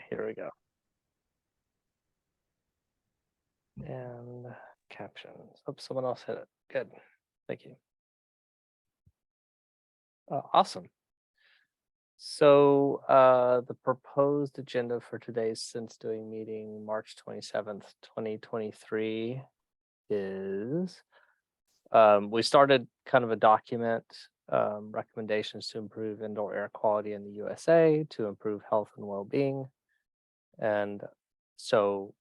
here we go. And captions. Oh, someone else hit it. Good. Thank you. Awesome. So the proposed agenda for today's Sense Doing meeting, March 27th, 2023, is we started kind of a document, recommendations to improve indoor air quality in the USA, to improve health and well-being. And so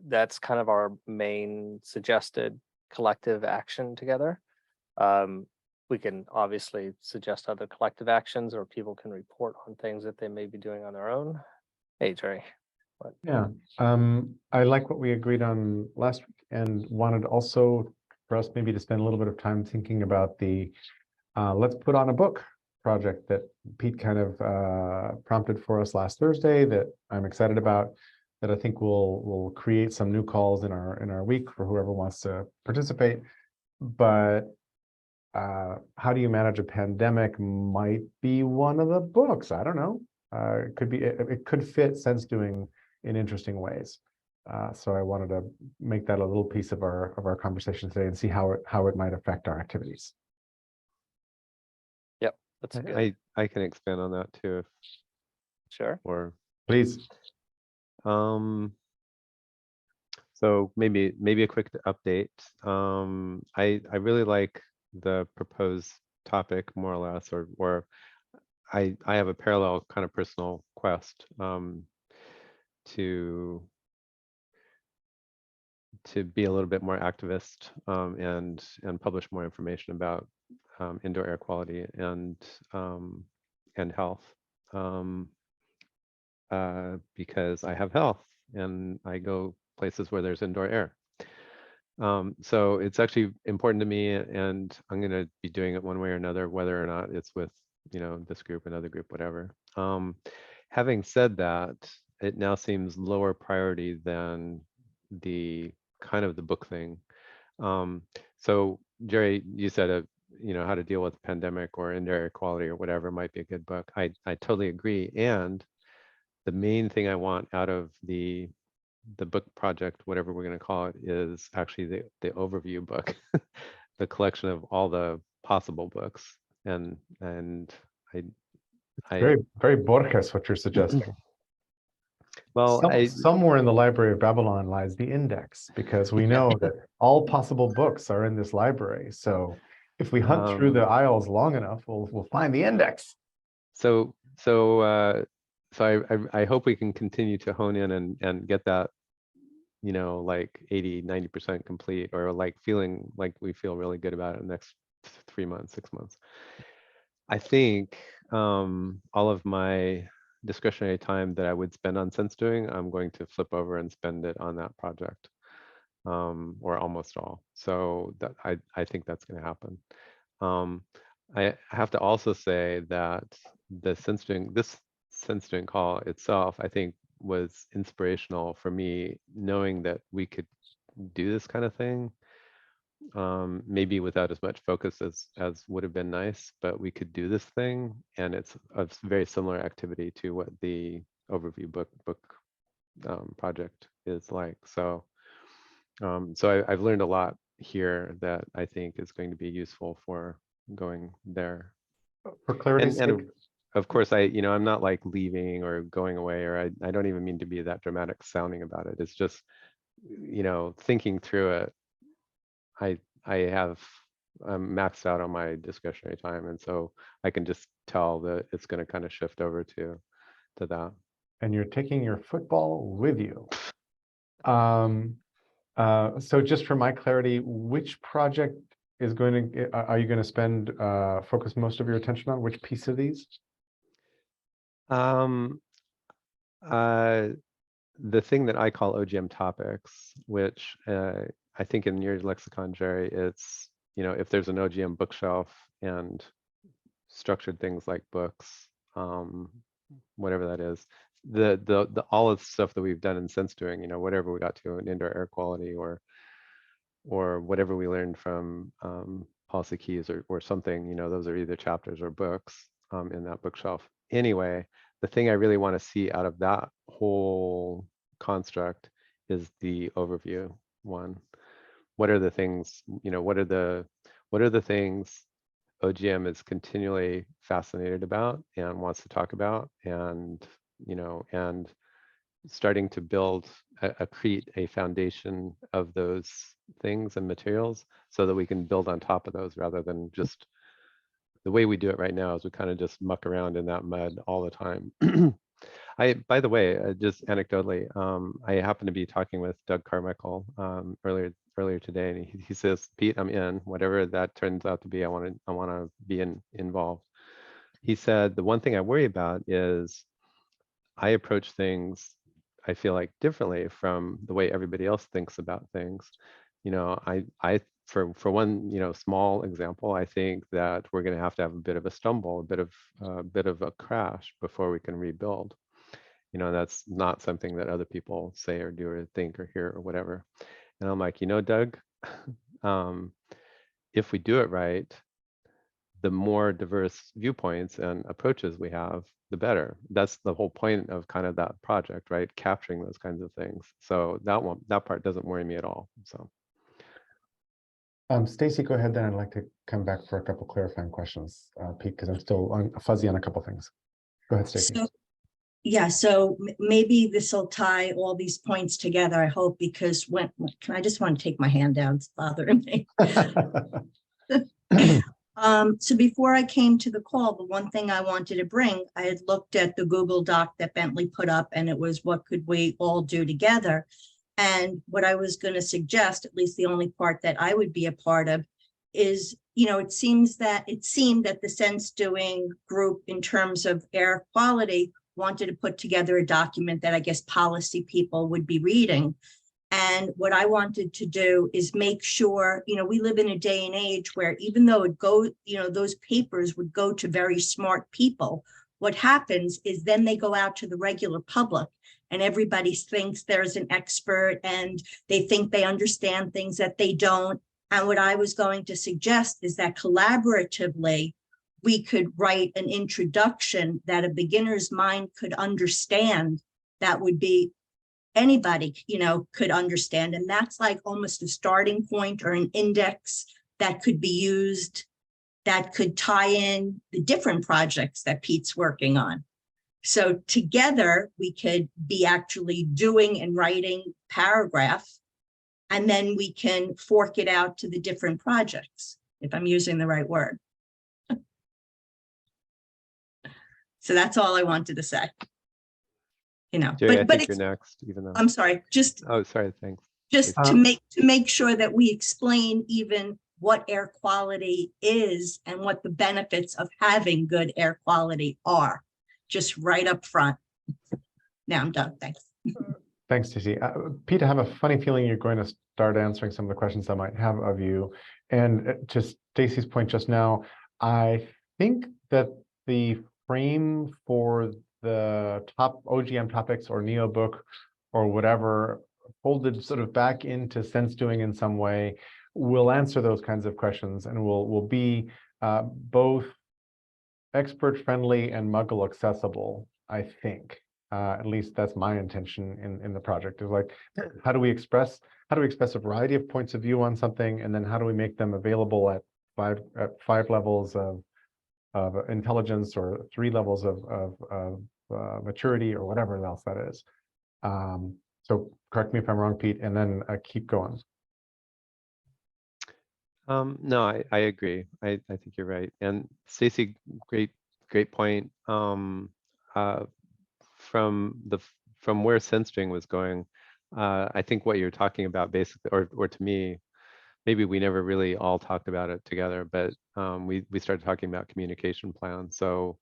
that's kind of our main suggested collective action together. We can obviously suggest other collective actions, or people can report on things that they may be doing on their own. Hey, Jerry. What? Yeah, I like what we agreed on last week, and wanted also for us maybe to spend a little bit of time thinking about the let's put on a book project that Pete kind of prompted for us last Thursday, that I'm excited about, that I think will create some new calls in our week for whoever wants to participate. But how do you manage a pandemic might be one of the books. I don't know. It could be. It could fit Sense Doing in interesting ways. So I wanted to make that a little piece of our conversation today and see how it might affect our activities. Yep, that's good. I can expand on that too. Sure. Or Please. So maybe a quick update. I really like the proposed topic more or less, or I have a parallel kind of personal quest to be a little bit more activist and publish more information about indoor air quality and health, because I have health and I go places where there's indoor air. So it's actually important to me, and I'm going to be doing it one way or another, whether or not it's with this group, another group, whatever. Having said that, it now seems lower priority than the kind of the book thing. So Jerry, you said how to deal with the pandemic or indoor air quality or whatever might be a good book. I totally agree. And the main thing I want out of the book project, whatever we're going to call it, is actually the overview book, the collection of all the possible books. And I Very, very Borges, what you're suggesting. Well, somewhere in the Library of Babylon lies the index, because we know that all possible books are in this library. So if we hunt through the aisles long enough, we'll find the index. So I hope we can continue to hone in and get that, like 80-90% complete, or like feeling like we feel really good about it in the next 3 months, 6 months. I think all of my discretionary time that I would spend on Sense Doing, I'm going to flip over and spend it on that project, or almost all. So that I think that's going to happen. I have to also say that this Sense Doing call itself, I think, was inspirational for me, knowing that we could do this kind of thing, maybe without as much focus as would have been nice, but we could do this thing, and it's a very similar activity to what the overview book project is like. So I've learned a lot here that I think is going to be useful for going there. For clarity's sake. Of course, I'm not like leaving or going away, or I don't even mean to be that dramatic sounding about it. It's just, thinking through it. I'm maxed out on my discretionary time, and so I can just tell that it's going to kind of shift over to that. And you're taking your football with you. So just for my clarity, which project is are you going to spend focus most of your attention on? Which piece of these? The thing that I call OGM topics, which I think in your lexicon, Jerry, it's, if there's an OGM bookshelf and structured things like books, whatever that is, the all of the stuff that we've done in Sense Doing, whatever we got to in indoor air quality, or whatever we learned from policy keys or something, those are either chapters or books in that bookshelf. Anyway, the thing I really want to see out of that whole construct is the overview one. What are the things, what are the things OGM is continually fascinated about and wants to talk about, and and starting to build create a foundation of those things and materials so that we can build on top of those, rather than just the way we do it right now is we kind of just muck around in that mud all the time. By the way, just anecdotally, I happened to be talking with Doug Carmichael earlier today, and he says, "Pete, I'm in. Whatever that turns out to be, I want to be involved." He said, "The one thing I worry about is I approach things, I feel like, differently from the way everybody else thinks about things. I for one, small example, I think that we're going to have a bit of a stumble, a bit of a crash before we can rebuild. That's not something that other people say or do or think or hear or whatever." And I'm like, Doug, if we do it right, the more diverse viewpoints and approaches we have, the better. That's the whole point of kind of that project, right? Capturing those kinds of things. So that part doesn't worry me at all. So. Stacy, go ahead then. I'd like to come back for a couple clarifying questions, Pete, because I'm still fuzzy on a couple things. Go ahead, Stacy. Yeah, so maybe this will tie all these points together, I hope, because I just want to take my hand down, it's bothering me. So before I came to the call, the one thing I wanted to bring, I had looked at the Google Doc that Bentley put up, and it was what could we all do together. And what I was going to suggest, at least the only part that I would be a part of, is, it seemed that the Sense Doing group, in terms of air quality, wanted to put together a document that I guess policy people would be reading. And what I wanted to do is make sure, we live in a day and age where, even though those papers would go to very smart people, what happens is then they go out to the regular public, and everybody thinks there's an expert and they think they understand things that they don't. And what I was going to suggest is that collaboratively, we could write an introduction that a beginner's mind could understand, that would be anybody, could understand. And that's like almost a starting point or an index that could be used, that could tie in the different projects that Pete's working on. So together we could be actually doing and writing paragraphs, and then we can fork it out to the different projects, if I'm using the right word. So that's all I wanted to say. Jerry, but I think it's, you're next, even though. I'm sorry, just Oh, sorry, thanks. Just to make sure that we explain even what air quality is and what the benefits of having good air quality are, just right up front. Now I'm done. Thanks. Thanks, Stacey. Pete, I have a funny feeling you're going to start answering some of the questions I might have of you. And to Stacey's point just now, I think that the frame for the top OGM topics or Neo book or whatever, folded sort of back into Sense Doing in some way, will answer those kinds of questions, and will be both expert friendly and Muggle accessible, I think. At least that's my intention in the project, is like, how do we express a variety of points of view on something, and then how do we make them available at five levels of intelligence, or 3 levels of maturity, or whatever else that is. So correct me if I'm wrong, Pete, and then keep going. No, I agree. I think you're right. And Stacey, great point. From where SenseString was going, I think what you're talking about basically, or to me, maybe we never really all talked about it together, but we started talking about communication plans. So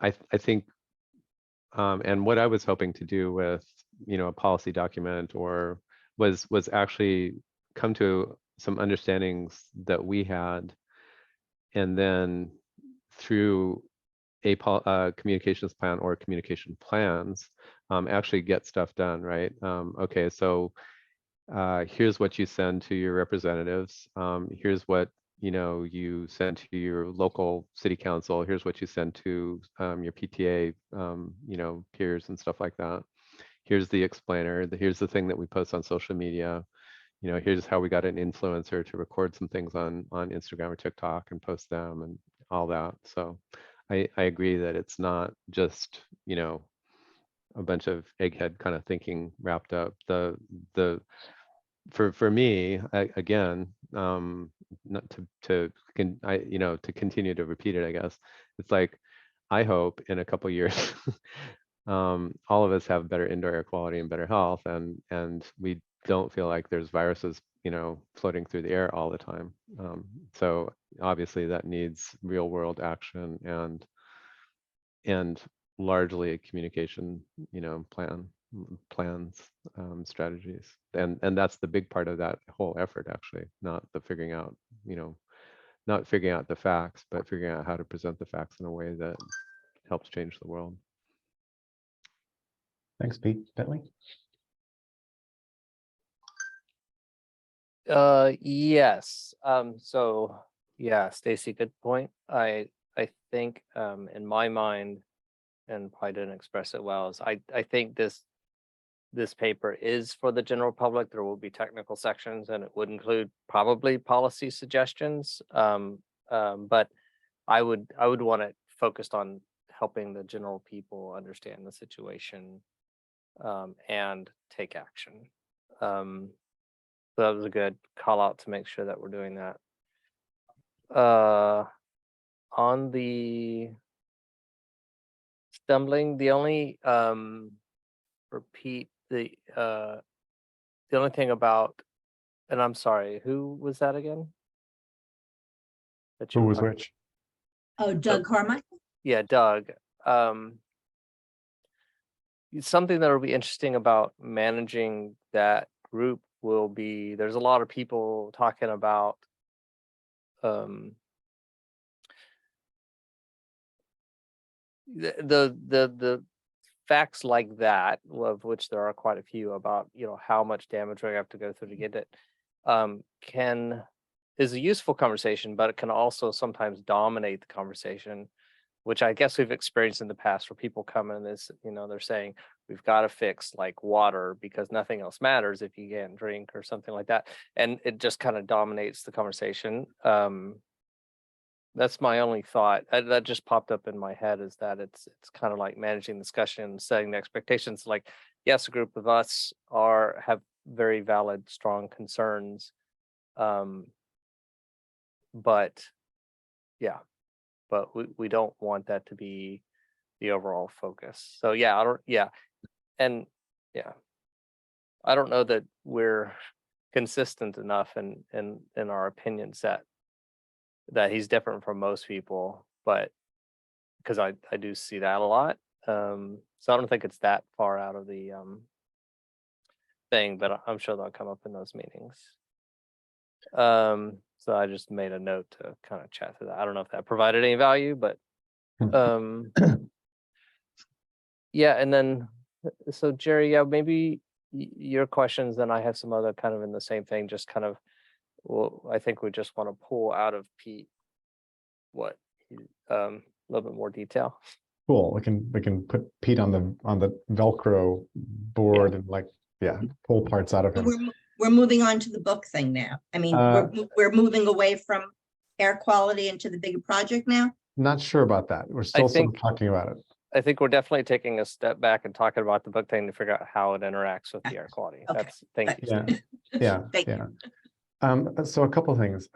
I think, and what I was hoping to do with a policy document was actually come to some understandings that we had, and then through a communications plan or communication plans, actually get stuff done, right? Okay, so here's what you send to your representatives. Here's what you know, you send to your local city council, here's what you send to your PTA, you know, peers and stuff like that. Here's the explainer, here's the thing that we post on social media. You know, here's how we got an influencer to record some things on Instagram or TikTok and post them and all that. So I agree that it's not just, you know, a bunch of egghead kind of thinking wrapped up. For me, again, not you know, to continue to repeat it, I guess it's like, I hope in a couple years, all of us have better indoor air quality and better health, and we don't feel like there's viruses, you know, floating through the air all the time. So obviously that needs real world action and largely a communication, you know, plans, strategies. And that's the big part of that whole effort, actually, not the figuring out, you know, not figuring out the facts, but figuring out how to present the facts in a way that helps change the world. Thanks, Pete. Bentley? Yes. So yeah, Stacy, good point. I think in my mind, and probably didn't express it well, is I think this paper is for the general public. There will be technical sections and it would include probably policy suggestions. But I would want it focused on helping the general people understand the situation and take action. So that was a good call out to make sure that we're doing that. On the stumbling, the only repeat the only thing about, and I'm sorry, who was that again? That you Who were was talking- which? Oh, Doug Carmichael? Yeah, Doug. Something that will be interesting about managing that group will be, there's a lot of people talking about the facts like that, of which there are quite a few, about, you know, how much damage we have to go through to get it, is a useful conversation, but it can also sometimes dominate the conversation, which I guess we've experienced in the past, where people come in this, you know, they're saying we've got to fix like water because nothing else matters if you can't drink or something like that, and it just kind of dominates the conversation. That's my only thought. That just popped up in my head, is that it's kind of like managing discussion, setting the expectations. Like, yes, a group of us have very valid, strong concerns, but yeah, but we don't want that to be the overall focus. So yeah, and yeah, I don't know that we're consistent enough in our opinion set that he's different from most people, but because I do see that a lot. So I don't think it's that far out of the thing, but I'm sure they'll come up in those meetings. So I just made a note to kind of chat through that. I don't know if that provided any value, but yeah. And then, so Jerry, yeah, maybe your questions, then I have some other kind of in the same thing, just kind of, well, I think we just want to pull out of Pete what a little bit more detail. Cool. We can put Pete on the Velcro board and like, yeah, pull parts out of So him. we're moving on to the book thing now. I mean, we're moving away from air quality into the bigger project now. Not sure about that. We're still sort of think- talking about it. I think we're definitely taking a step back and talking about the book thing to figure out how it interacts with the air quality. Okay. Thank you. Yeah, Steve. yeah, Thank yeah. So a couple things.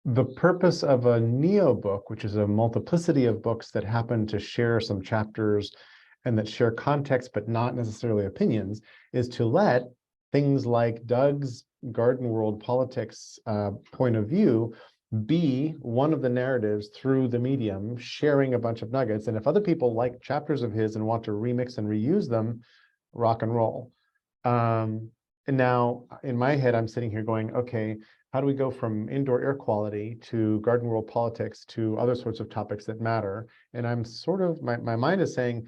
The purpose of a Neo book, which is a multiplicity of books that happen to share some chapters and that share context, but not necessarily opinions, is to let things like Doug's Garden World Politics point of view be one of the narratives through the medium, sharing a bunch of nuggets. And if other people like chapters of his and want to remix and reuse them, rock and roll. And now in my head, I'm sitting here going, okay, how do we go from indoor air quality to Garden World Politics to other sorts of topics that matter? And I'm sort of, my mind is saying,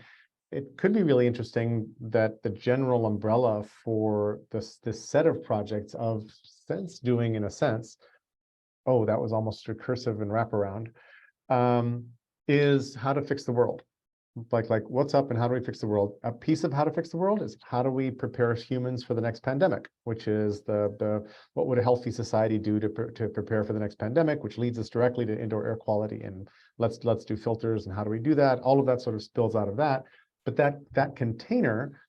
it could be really interesting that the general umbrella for this set of projects of sense doing, in a sense, oh, that was almost recursive and wraparound, is how to fix the world. Like what's up and how do we fix the world? A piece of how to fix the world is how do we prepare humans for the next pandemic, which is what would a healthy society do to prepare for the next pandemic, which leads us directly to indoor air quality, and let's do filters, and how do we do that? All of that sort of spills out of that. But that container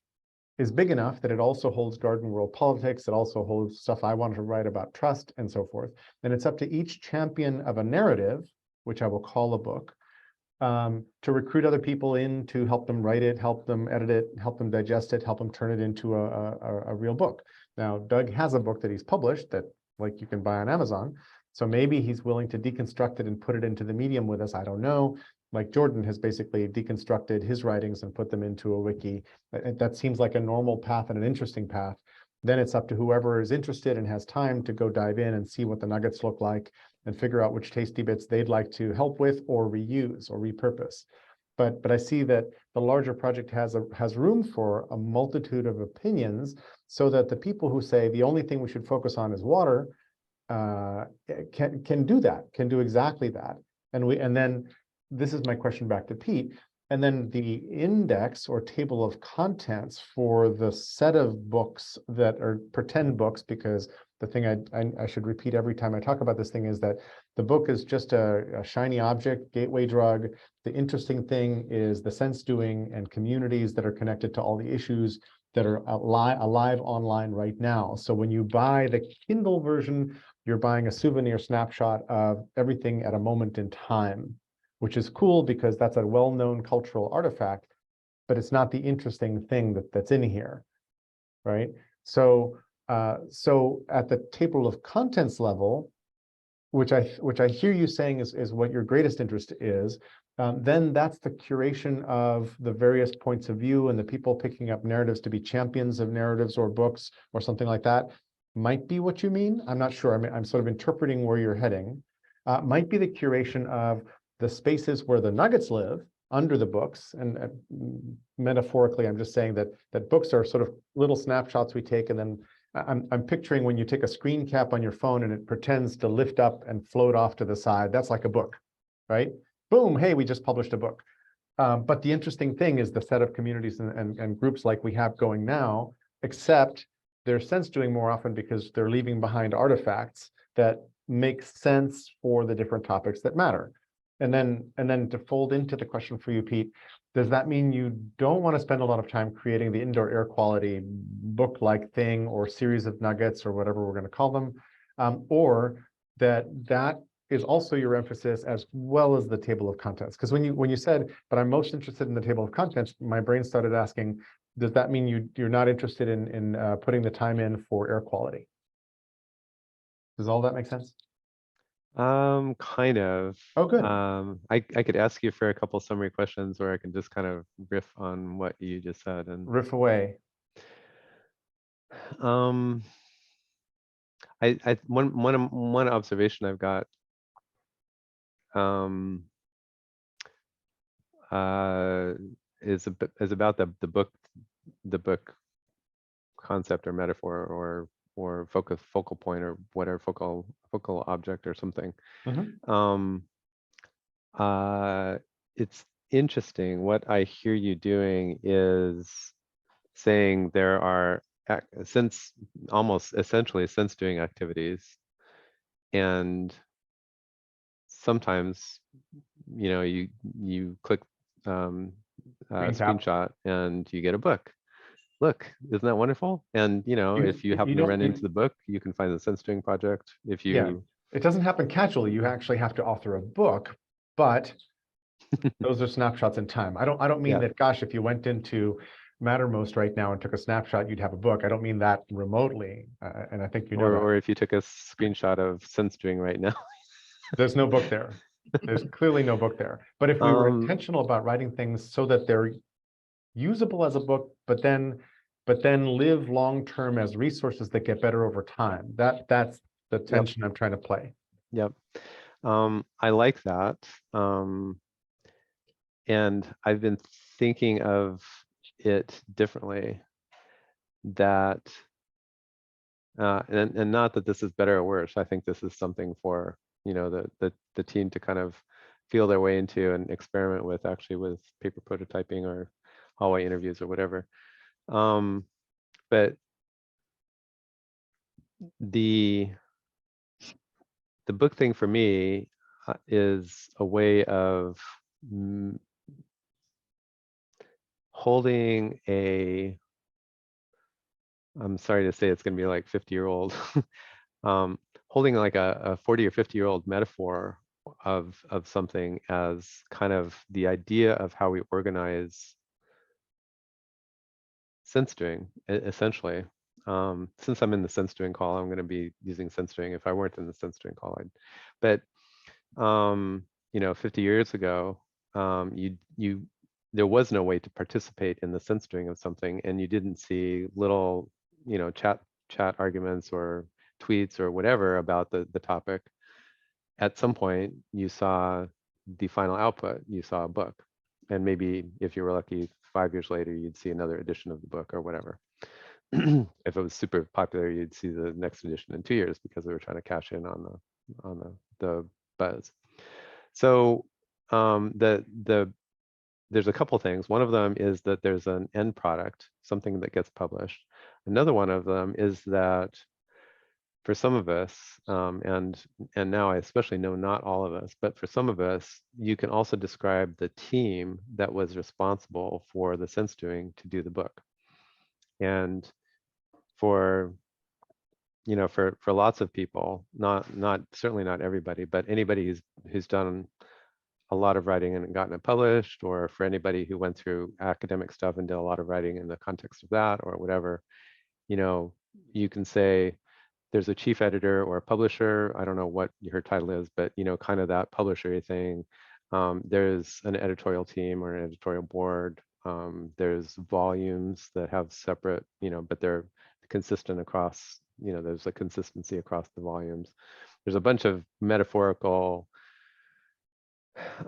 is big enough that it also holds garden world politics. It also holds stuff I wanted to write about trust and so forth. And it's up to each champion of a narrative, which I will call a book, to recruit other people in to help them write it, help them edit it, help them digest it, help them turn it into a real book. Now, Doug has a book that he's published that like you can buy on Amazon. So maybe he's willing to deconstruct it and put it into the medium with us. I don't know. Like Jordan has basically deconstructed his writings and put them into a wiki. That seems like a normal path and an interesting path. Then it's up to whoever is interested and has time to go dive in and see what the nuggets look like and figure out which tasty bits they'd like to help with or reuse or repurpose. But I see that the larger project has room for a multitude of opinions, so that the people who say the only thing we should focus on is water can do that, can do exactly that. And then this is my question back to Pete. And then the index or table of contents for the set of books that are pretend books, because the thing I should repeat every time I talk about this thing is that the book is just a shiny object, gateway drug. The interesting thing is the sense doing and communities that are connected to all the issues that are alive online right now. So when you buy the Kindle version, you're buying a souvenir snapshot of everything at a moment in time, which is cool because that's a well-known cultural artifact, but it's not the interesting thing that's in here, right? So at the table of contents level, which I hear you saying is what your greatest interest is, then that's the curation of the various points of view and the people picking up narratives to be champions of narratives or books or something like that. Might be what you mean. I'm not sure. I'm sort of interpreting where you're heading. Might be the curation of the spaces where the nuggets live under the books. And metaphorically, I'm just saying that books are sort of little snapshots we take, and then I'm picturing when you take a screen cap on your phone and it pretends to lift up and float off to the side. That's like a book, right? Boom, hey, we just published a book. But the interesting thing is the set of communities and groups like we have going now, except they're sense doing more often because they're leaving behind artifacts that make sense for the different topics that matter. And then to fold into the question for you, Pete, does that mean you don't want to spend a lot of time creating the indoor air quality book-like thing or series of nuggets or whatever we're going to call them, or that is also your emphasis as well as the table of contents? Because when you said, but I'm most interested in the table of contents, my brain started asking, does that mean you're not interested in putting the time in for air quality? Does all that make sense? Kind of. Oh, good. I could ask you for a couple summary questions, or I can just kind of riff on what you just said and riff away. one observation I've got is about the book concept or metaphor or focal point or whatever, focal object or something. It's interesting. What I hear you doing is saying there are almost essentially sense doing activities, and sometimes you click screenshot and you get a book. Look, isn't that wonderful? And if you happen to run into the book, you can find the sense doing project. If you it doesn't happen casually. You actually have to author a book, but those are snapshots in time. I don't mean that, gosh, if you went into Mattermost right now and took a snapshot, you'd have a book. I don't mean that remotely. And I think or if you took a screenshot of sense doing right now. There's no book there. There's clearly no book there. But if we were intentional about writing things so that they're usable as a book, but then live long-term as resources that get better over time, that's the tension I'm trying to play. Yep. I like that. And I've been thinking of it differently, that and not that this is better or worse. I think this is something for the team to kind of feel their way into and experiment with, actually, with paper prototyping or hallway interviews or whatever. But the book thing for me is a way of holding I'm sorry to say it's going to be like 50-year-old, holding like a 40 or 50-year-old metaphor of something as kind of the idea of how we organize sense doing, essentially. Since I'm in the sense doing call, I'm going to be using sense doing. If I weren't in the sense doing call, but 50 years ago, there was no way to participate in the sense doing of something, and you didn't see little, chat arguments or tweets or whatever about the topic. At some point, you saw the final output. You saw a book, and maybe if you were lucky, 5 years later, you'd see another edition of the book or whatever. If it was super popular, you'd see the next edition in 2 years because they were trying to cash in on the buzz. So there's a couple things. One of them is that there's an end product, something that gets published. Another one of them is that for some of us, and now I especially know not all of us, but for some of us, you can also describe the team that was responsible for the sense doing to do the book. And for lots of people, certainly not everybody, but anybody who's done a lot of writing and gotten it published, or for anybody who went through academic stuff and did a lot of writing in the context of that or whatever, you can say there's a chief editor or a publisher. I don't know what her title is, but kind of that publisher thing. There's an editorial team or an editorial board. There's volumes that have separate, but they're consistent across, there's a consistency across the volumes. There's a bunch of metaphorical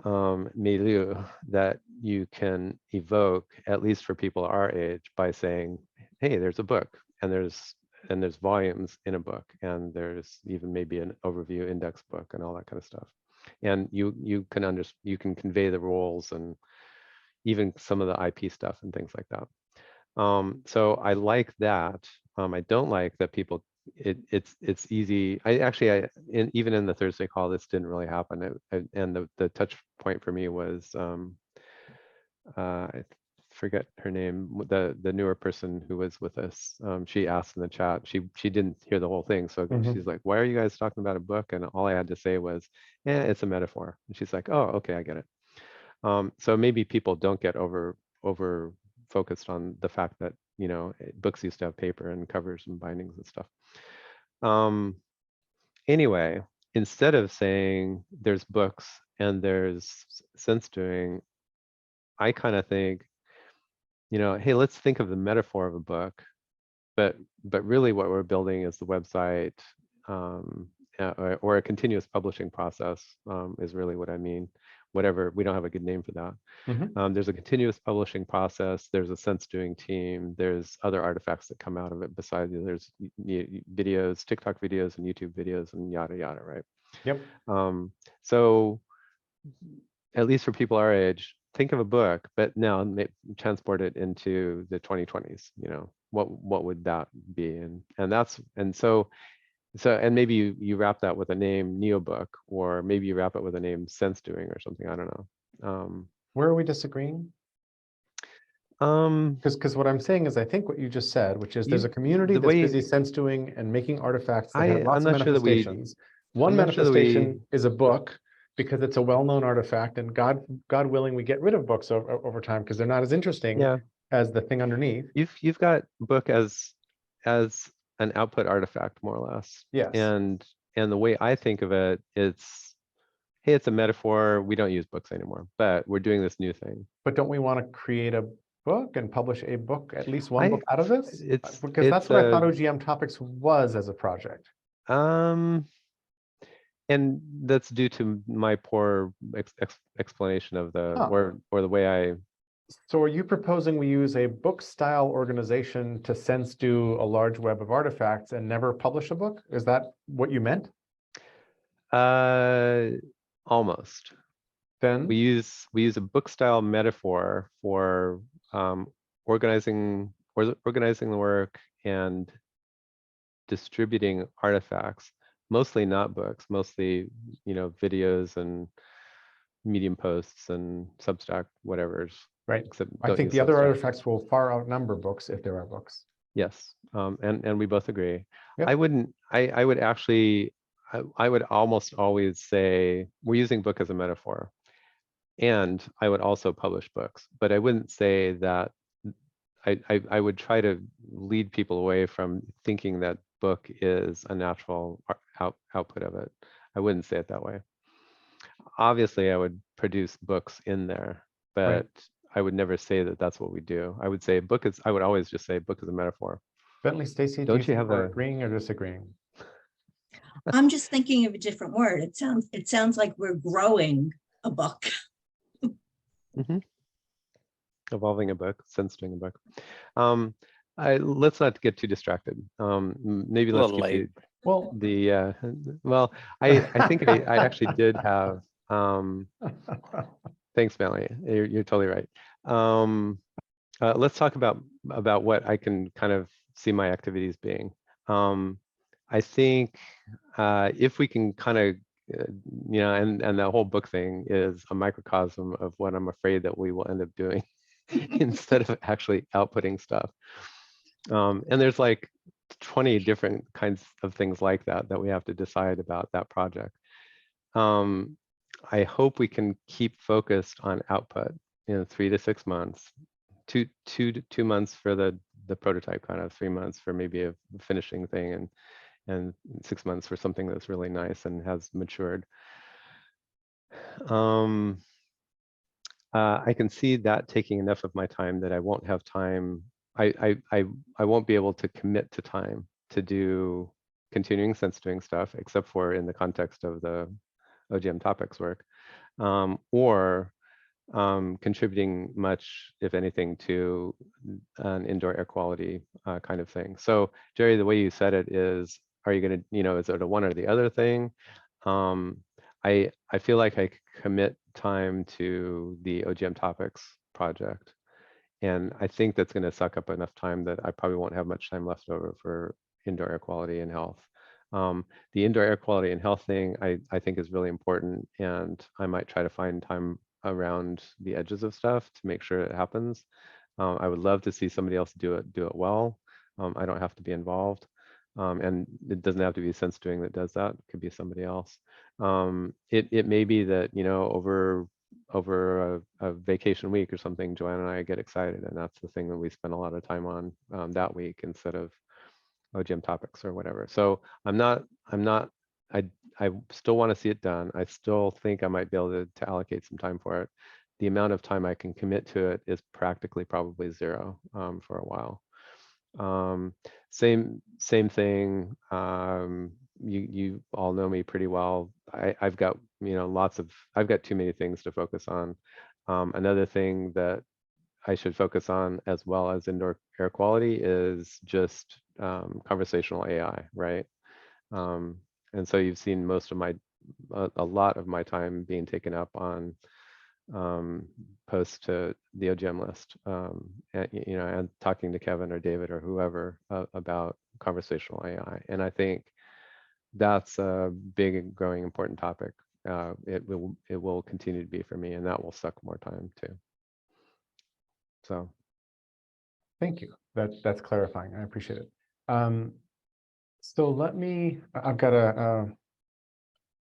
milieu that you can evoke, at least for people our age, by saying, hey, there's a book, and there's volumes in a book, and there's even maybe an overview index book and all that kind of stuff. And you can convey the roles and even some of the IP stuff and things like that. So I like that. I don't like that people, it's easy. Even in the Thursday call, this didn't really happen. And the touch point for me was, I forget her name, the newer person who was with us. She asked in the chat, she didn't hear the whole thing. So she's like, why are you guys talking about a book? And all I had to say was, it's a metaphor. And she's like, oh, okay, I get it. So maybe people don't get over focused on the fact that, books used to have paper and covers and bindings and stuff. Anyway, instead of saying there's books and there's sense doing, I kind of think, hey, let's think of the metaphor of a book, but really what we're building is the website, or a continuous publishing process, is really what I mean. Whatever, we don't have a good name for that. There's a continuous publishing process. There's a sense doing team. There's other artifacts that come out of it besides, there's videos, TikTok videos and YouTube videos and yada, yada, right? Yep. So at least for people our age, think of a book, but now transport it into the 2020s. What would that be? And maybe you wrap that with a name, Neobook, or maybe you wrap it with a name, Sense Doing, or something. I don't know. Where are we disagreeing? Because what I'm saying is, I think what you just said, which is there's a community that's busy sense doing and making artifacts that have lots of manifestations. One manifestation is a book, because it's a well-known artifact, and God willing, we get rid of books over time because they're not as interesting as the thing underneath. You've got book as an output artifact, more or less. Yes. And the way I think of it, it's, hey, it's a metaphor. We don't use books anymore, but we're doing this new thing. But don't we want to create a book and publish a book, at least one book out of this? Because that's what I thought OGM Topics was as a project. And that's due to my poor explanation of the, or the way I. So are you proposing we use a book style organization to sense do a large web of artifacts and never publish a book? Is that what you meant? Almost. Then, We use a book style metaphor for organizing the work and distributing artifacts, mostly not books, mostly videos and Medium posts and Substack whatever's. right, Except I don't think use the other Substack. artifacts will far outnumber books if there are books. Yes, and we both agree. Yep. I wouldn't. I would actually. I would almost always say we're using book as a metaphor, and I would also publish books, but I wouldn't say that. I would try to lead people away from thinking that book is a natural output of it. I wouldn't say it that way. Obviously, I would produce books in there, Right. but I would never say that that's what we do. I would say book is. I would always just say book is a metaphor. Bentley, Stacy, do Don't you you think have we're a- agreeing or disagreeing? I'm just thinking of a different word. It sounds like we're growing a book. Evolving a book, sense doing a book. Let's not get too distracted. Maybe A let's little keep late. Well, the well, I think I actually did have thanks, Bentley. You're totally right. Let's talk about what I can kind of see my activities being. I think if we can kind of and the whole book thing is a microcosm of what I'm afraid that we will end up doing instead of actually outputting stuff. And there's like 20 different kinds of things like that we have to decide about that project. I hope we can keep focused on output in 3 to 6 months, 2 months for the prototype, kind of 3 months for maybe a finishing thing, and 6 months for something that's really nice and has matured. I can see that taking enough of my time that I won't have time. I won't be able to commit to time to do continuing sense doing stuff, except for in the context of the OGM topics work, or contributing much, if anything, to an indoor air quality kind of thing. So Jerry, the way you said it is, are you going to, is it a one or the other thing? I feel like I could commit time to the OGM topics project. And I think that's going to suck up enough time that I probably won't have much time left over for indoor air quality and health. The indoor air quality and health thing, I think is really important. And I might try to find time around the edges of stuff to make sure it happens. I would love to see somebody else do it well. I don't have to be involved. And it doesn't have to be sense doing that does that. It could be somebody else. It may be that, over a vacation week or something, Joanna and I get excited, and that's the thing that we spend a lot of time on that week instead of OGM topics or whatever. So I still want to see it done. I still think I might be able to allocate some time for it. The amount of time I can commit to it is practically probably zero for a while. Same thing. You all know me pretty well. I've got I've got too many things to focus on. Another thing that I should focus on, as well as indoor air quality, is just conversational AI, right? And so you've seen most of a lot of my time being taken up on posts to the OGM list, and talking to Kevin or David or whoever about conversational AI. And I think that's a big and growing important topic. It will continue to be for me, and that will suck more time too. So. thank you. That's clarifying. I appreciate it. So I've got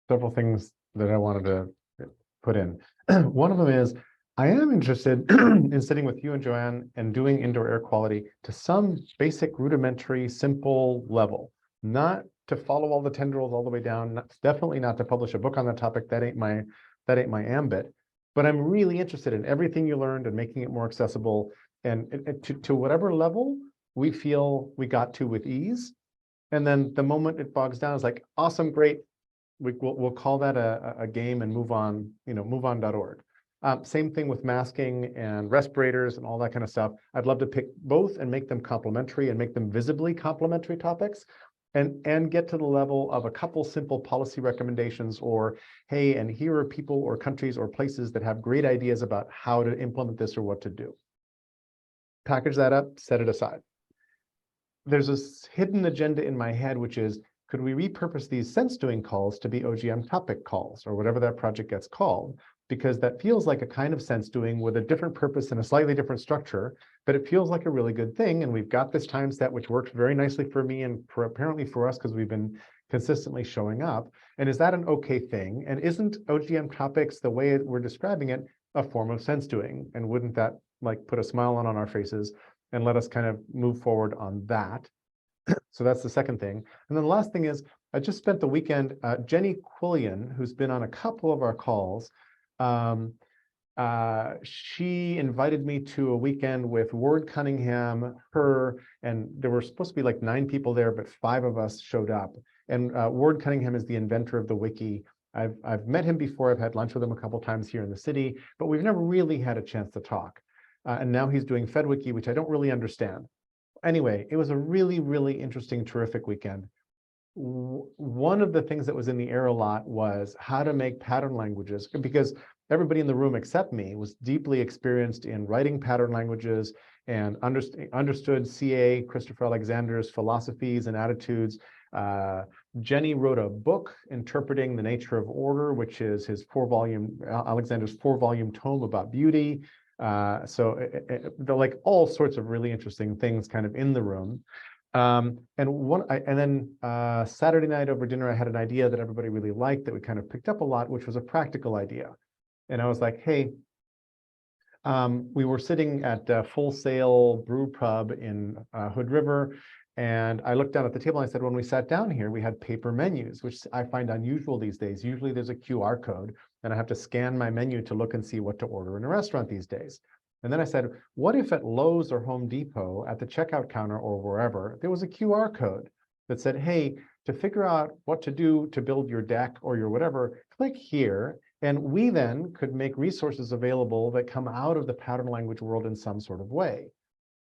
several things that I wanted to put in. One of them is, I am interested in sitting with you and Joanne and doing indoor air quality to some basic, rudimentary, simple level, not to follow all the tendrils all the way down, definitely not to publish a book on that topic. That ain't my ambit. But I'm really interested in everything you learned and making it more accessible, and to whatever level we feel we got to with ease. And then the moment it bogs down, is like, awesome, great. We'll call that a game and move on, moveon.org. Same thing with masking and respirators and all that kind of stuff. I'd love to pick both and make them complementary and make them visibly complementary topics. and get to the level of a couple simple policy recommendations, or, hey, and here are people or countries or places that have great ideas about how to implement this or what to do. Package that up, set it aside. There's this hidden agenda in my head, which is, could we repurpose these sense doing calls to be OGM topic calls, or whatever that project gets called? Because that feels like a kind of sense doing with a different purpose and a slightly different structure, but it feels like a really good thing. And we've got this time set, which works very nicely for me and apparently for us, because we've been consistently showing up. And is that an okay thing? And isn't OGM topics, the way we're describing it, a form of sense doing? And wouldn't that like put a smile on our faces and let us kind of move forward on that? So that's the second thing. And then the last thing is, I just spent the weekend, Jenny Quillian, who's been on a couple of our calls, she invited me to a weekend with Ward Cunningham, her, and there were supposed to be like 9 people there, but 5 of us showed up. And Ward Cunningham is the inventor of the wiki. I've met him before. I've had lunch with him a couple times here in the city, but we've never really had a chance to talk. And now he's doing FedWiki, which I don't really understand. Anyway, it was a really, really interesting, terrific weekend. One of the things that was in the air a lot was how to make pattern languages, because everybody in the room except me was deeply experienced in writing pattern languages and understood CA, Christopher Alexander's philosophies and attitudes. Jenny wrote a book interpreting the nature of order, which is his Alexander's 4-volume tome about beauty. So they're like all sorts of really interesting things kind of in the room. And then Saturday night over dinner, I had an idea that everybody really liked that we kind of picked up a lot, which was a practical idea. And I was like, hey, we were sitting at Full Sail Brew Pub in Hood River. And I looked down at the table and I said, when we sat down here, we had paper menus, which I find unusual these days. Usually there's a QR code and I have to scan my menu to look and see what to order in a restaurant these days. And then I said, what if at Lowe's or Home Depot at the checkout counter or wherever, there was a QR code that said, hey, to figure out what to do to build your deck or your whatever, click here. And we then could make resources available that come out of the pattern language world in some sort of way.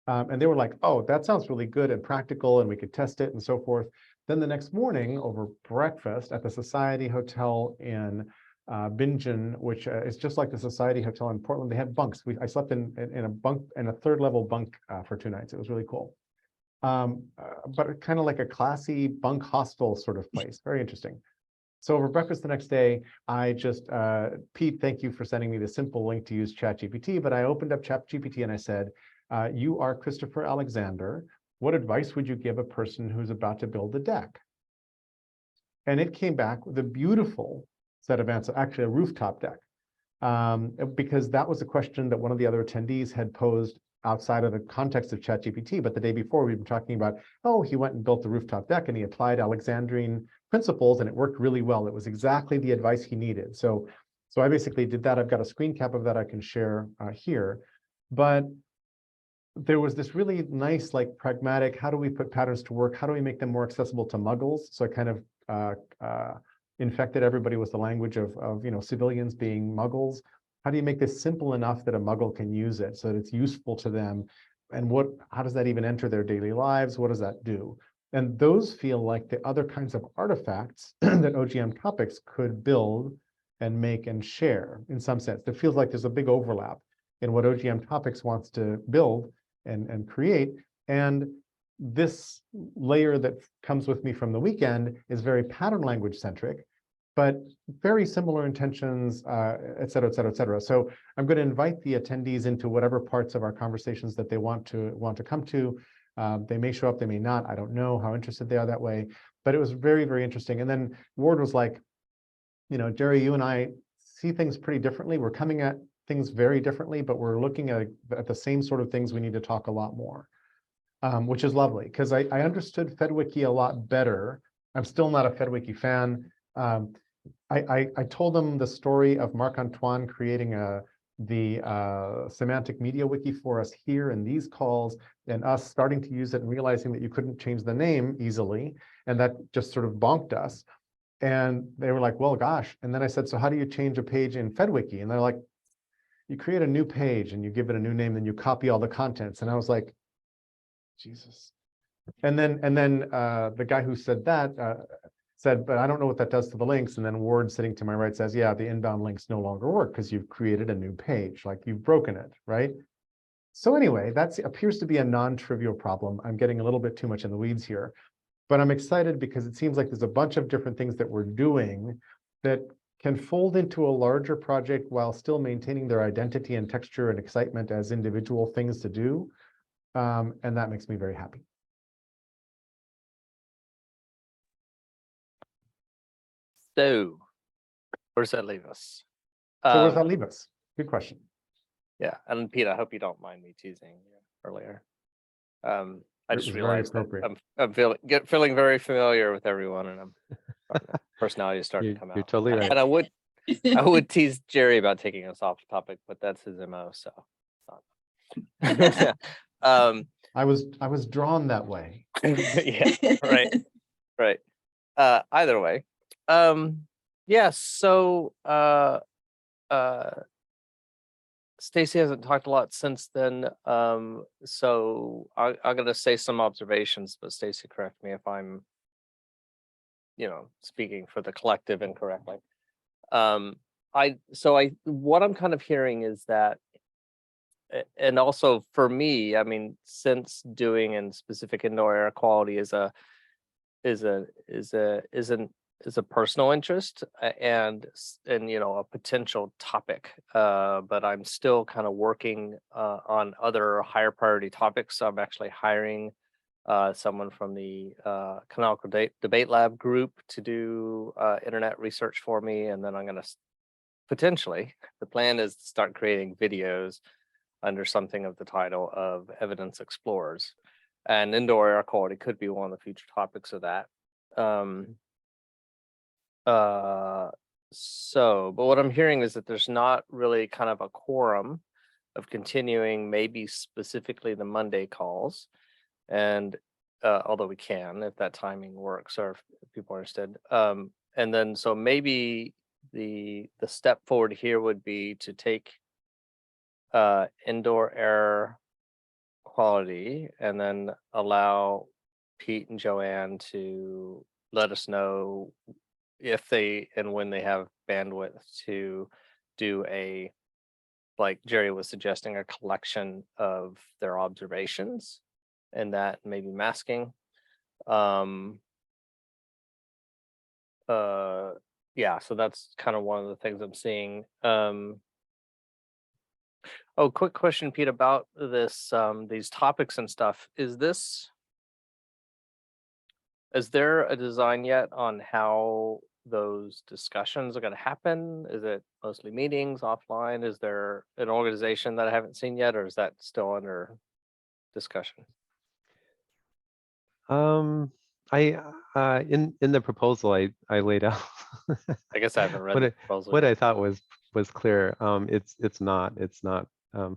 And they were like, oh, that sounds really good and practical, and we could test it and so forth. Then the next morning over breakfast at the Society Hotel in Bingen, which is just like the Society Hotel in Portland, they had bunks. I slept in a bunk, in a 3rd level bunk for 2 nights. It was really cool. But kind of like a classy bunk hostel sort of place. Very interesting. So over breakfast the next day, I just, Pete, thank you for sending me the simple link to use ChatGPT, but I opened up ChatGPT and I said, you are Christopher Alexander. What advice would you give a person who's about to build a deck? And it came back with a beautiful set of answers, actually a rooftop deck, because that was a question that one of the other attendees had posed outside of the context of ChatGPT. But the day before, we've been talking about, oh, he went and built the rooftop deck and he applied Alexandrine principles and it worked really well. It was exactly the advice he needed. So I basically did that. I've got a screen cap of that I can share here. But there was this really nice, like pragmatic, how do we put patterns to work? How do we make them more accessible to muggles? So I kind of infected everybody with the language of civilians being muggles. How do you make this simple enough that a muggle can use it so that it's useful to them? And how does that even enter their daily lives? What does that do? And those feel like the other kinds of artifacts that OGM topics could build and make and share in some sense. It feels like there's a big overlap in what OGM topics wants to build and create. And this layer that comes with me from the weekend is very pattern language centric, but very similar intentions, et cetera, et cetera, et cetera. So I'm going to invite the attendees into whatever parts of our conversations that they want to come to. They may show up, they may not. I don't know how interested they are that way, but it was very, very interesting. And then Ward was like, Jerry, you and I see things pretty differently. We're coming at things very differently, but we're looking at the same sort of things we need to talk a lot more, which is lovely because I understood FedWiki a lot better. I'm still not a FedWiki fan. I told them the story of Marc-Antoine creating the semantic media wiki for us here in these calls, and us starting to use it and realizing that you couldn't change the name easily, and that just sort of bonked us. And they were like, well, gosh. And then I said, so how do you change a page in FedWiki? And they're like, you create a new page and you give it a new name, then you copy all the contents. And I was like, Jesus. And then the guy who said that said, but I don't know what that does to the links. And then Ward sitting to my right says, yeah, the inbound links no longer work because you've created a new page, like you've broken it, right? So anyway, that appears to be a non-trivial problem. I'm getting a little bit too much in the weeds here, but I'm excited because it seems like there's a bunch of different things that we're doing that can fold into a larger project while still maintaining their identity and texture and excitement as individual things to do. And that makes me very happy. So where does that leave us? So where does that leave us? Good question. Yeah, and Pete, I hope you don't mind me teasing you earlier. I It just was very realized that appropriate. I'm feeling very familiar with everyone, and personality is starting to come You're out. totally right. And I would tease Jerry about taking us off topic, but that's his MO. So, I was drawn that way. yeah, right. Either way, yeah. So, Stacy hasn't talked a lot since then. So I'm gonna say some observations, but Stacy, correct me if I'm, speaking for the collective incorrectly. What I'm kind of hearing is that, and also for me, I mean, since doing in specific indoor air quality is a personal interest and a potential topic, but I'm still kind of working on other higher priority topics. So I'm actually hiring someone from the Canonical Debate Lab group to do internet research for me, and then I'm going to potentially, the plan is to start creating videos under something of the title of Evidence Explorers, and indoor air quality could be one of the future topics of that. But what I'm hearing is that there's not really kind of a quorum of continuing, maybe specifically the Monday calls, and although we can, if that timing works or if people are interested. And then so maybe the step forward here would be to take indoor air quality and then allow Pete and Joanne to let us know if they and when they have bandwidth to do a, like Jerry was suggesting, a collection of their observations, and that maybe masking. Yeah, so that's kind of one of the things I'm seeing. Oh, quick question, Pete, about this, these topics and stuff. Is there a design yet on how those discussions are going to happen? Is it mostly meetings offline? Is there an organization that I haven't seen yet, or is that still under discussion? I in the proposal I laid out I guess I haven't read what the I, proposal what yet. I thought was clear. It's not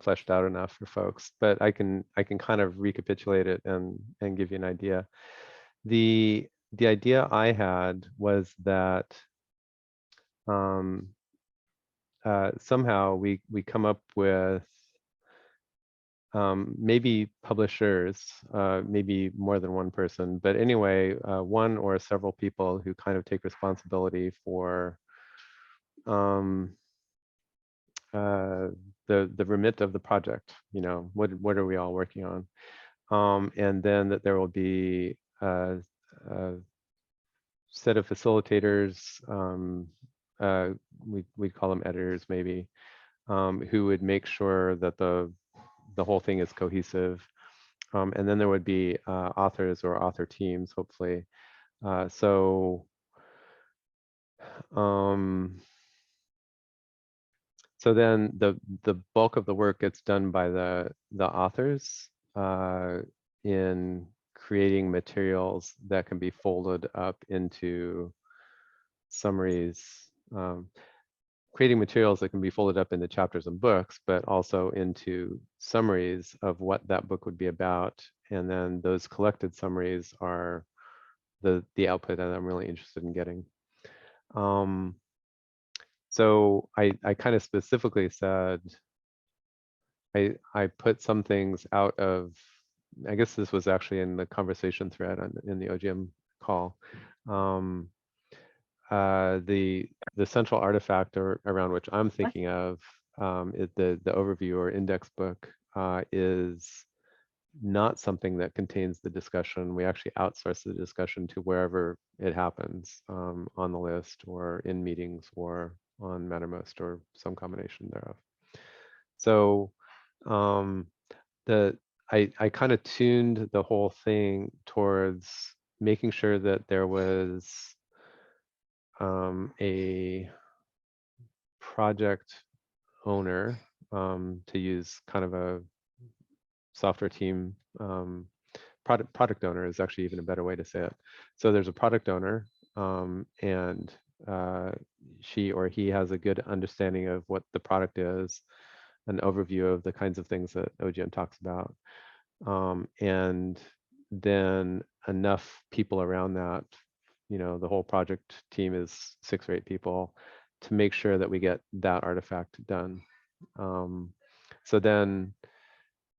fleshed out enough for folks, but I can kind of recapitulate it and give you an idea. The idea I had was that somehow we come up with maybe publishers, maybe more than one person, but anyway, one or several people who kind of take responsibility for the remit of the project. What are we all working on? And then that there will be a set of facilitators, we call them editors maybe, who would make sure that the whole thing is cohesive. And then there would be authors or author teams, hopefully. So then the bulk of the work gets done by the authors in creating materials that can be folded up into summaries, creating materials that can be folded up into chapters and books, but also into summaries of what that book would be about. And then those collected summaries are the output that I'm really interested in getting. So I kind of specifically said, I put some things out of I guess this was actually in the conversation thread in the OGM call. The central artifact around which I'm thinking of is the overview or index book is not something that contains the discussion. We actually outsource the discussion to wherever it happens, on the list or in meetings or on Mattermost or some combination thereof. So I kind of tuned the whole thing towards making sure that there was a project owner, to use kind of a software team, product owner is actually even a better way to say it. So there's a product owner, and she or he has a good understanding of what the product is, an overview of the kinds of things that OGM talks about, and then enough people around that, the whole project team is 6 or 8 people, to make sure that we get that artifact done. So then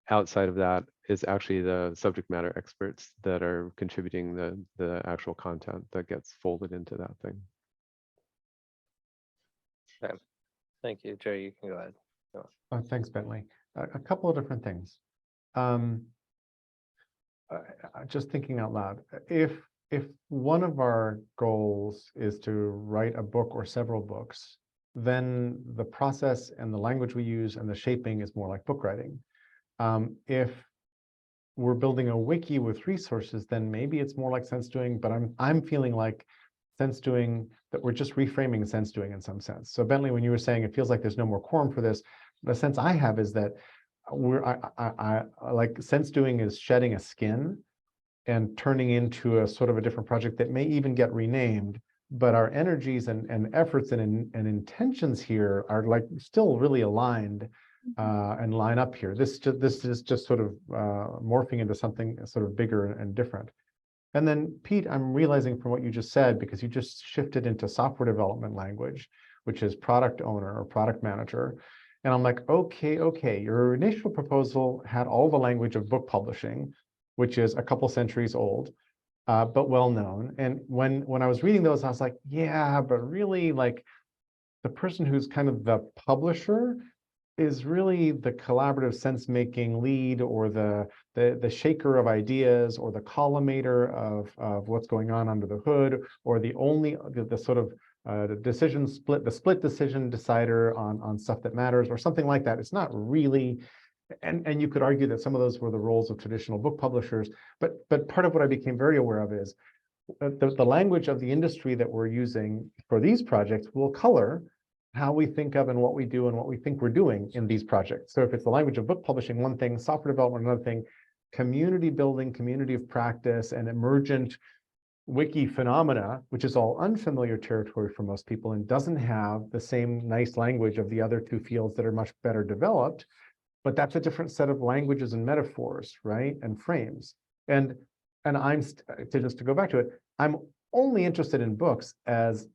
outside of that is actually the subject matter experts that are contributing the actual content that gets folded into that thing. Thank you, Jerry. You can go ahead. Thanks, Bentley. A couple of different things. Just thinking out loud, if one of our goals is to write a book or several books, then the process and the language we use and the shaping is more like book writing. If we're building a wiki with resources, then maybe it's more like sense doing, but I'm feeling like sense doing, that we're just reframing sense doing in some sense. So Bentley, when you were saying it feels like there's no more quorum for this, the sense I have is that I like sense doing is shedding a skin and turning into a sort of a different project that may even get renamed, but our energies and efforts and intentions here are like still really aligned and line up here. This is just sort of morphing into something sort of bigger and different. And then Pete, I'm realizing from what you just said, because you just shifted into software development language, which is product owner or product manager. And I'm like, okay, your initial proposal had all the language of book publishing, which is a couple centuries old, but well known. And when I was reading those, I was like, yeah, but really like the person who's kind of the publisher is really the collaborative sense-making lead, or the shaker of ideas, or the collimator of what's going on under the hood, or the sort of the split decision decider on stuff that matters, or something like that. It's not really, and you could argue that some of those were the roles of traditional book publishers, but part of what I became very aware of is the language of the industry that we're using for these projects will color how we think of and what we do and what we think we're doing in these projects. So if it's the language of book publishing, one thing, software development, another thing, community building, community of practice, and emergent wiki phenomena, which is all unfamiliar territory for most people and doesn't have the same nice language of the other two fields that are much better developed, but that's a different set of languages and metaphors, right? And frames. And just to go back to it, I'm only interested in books as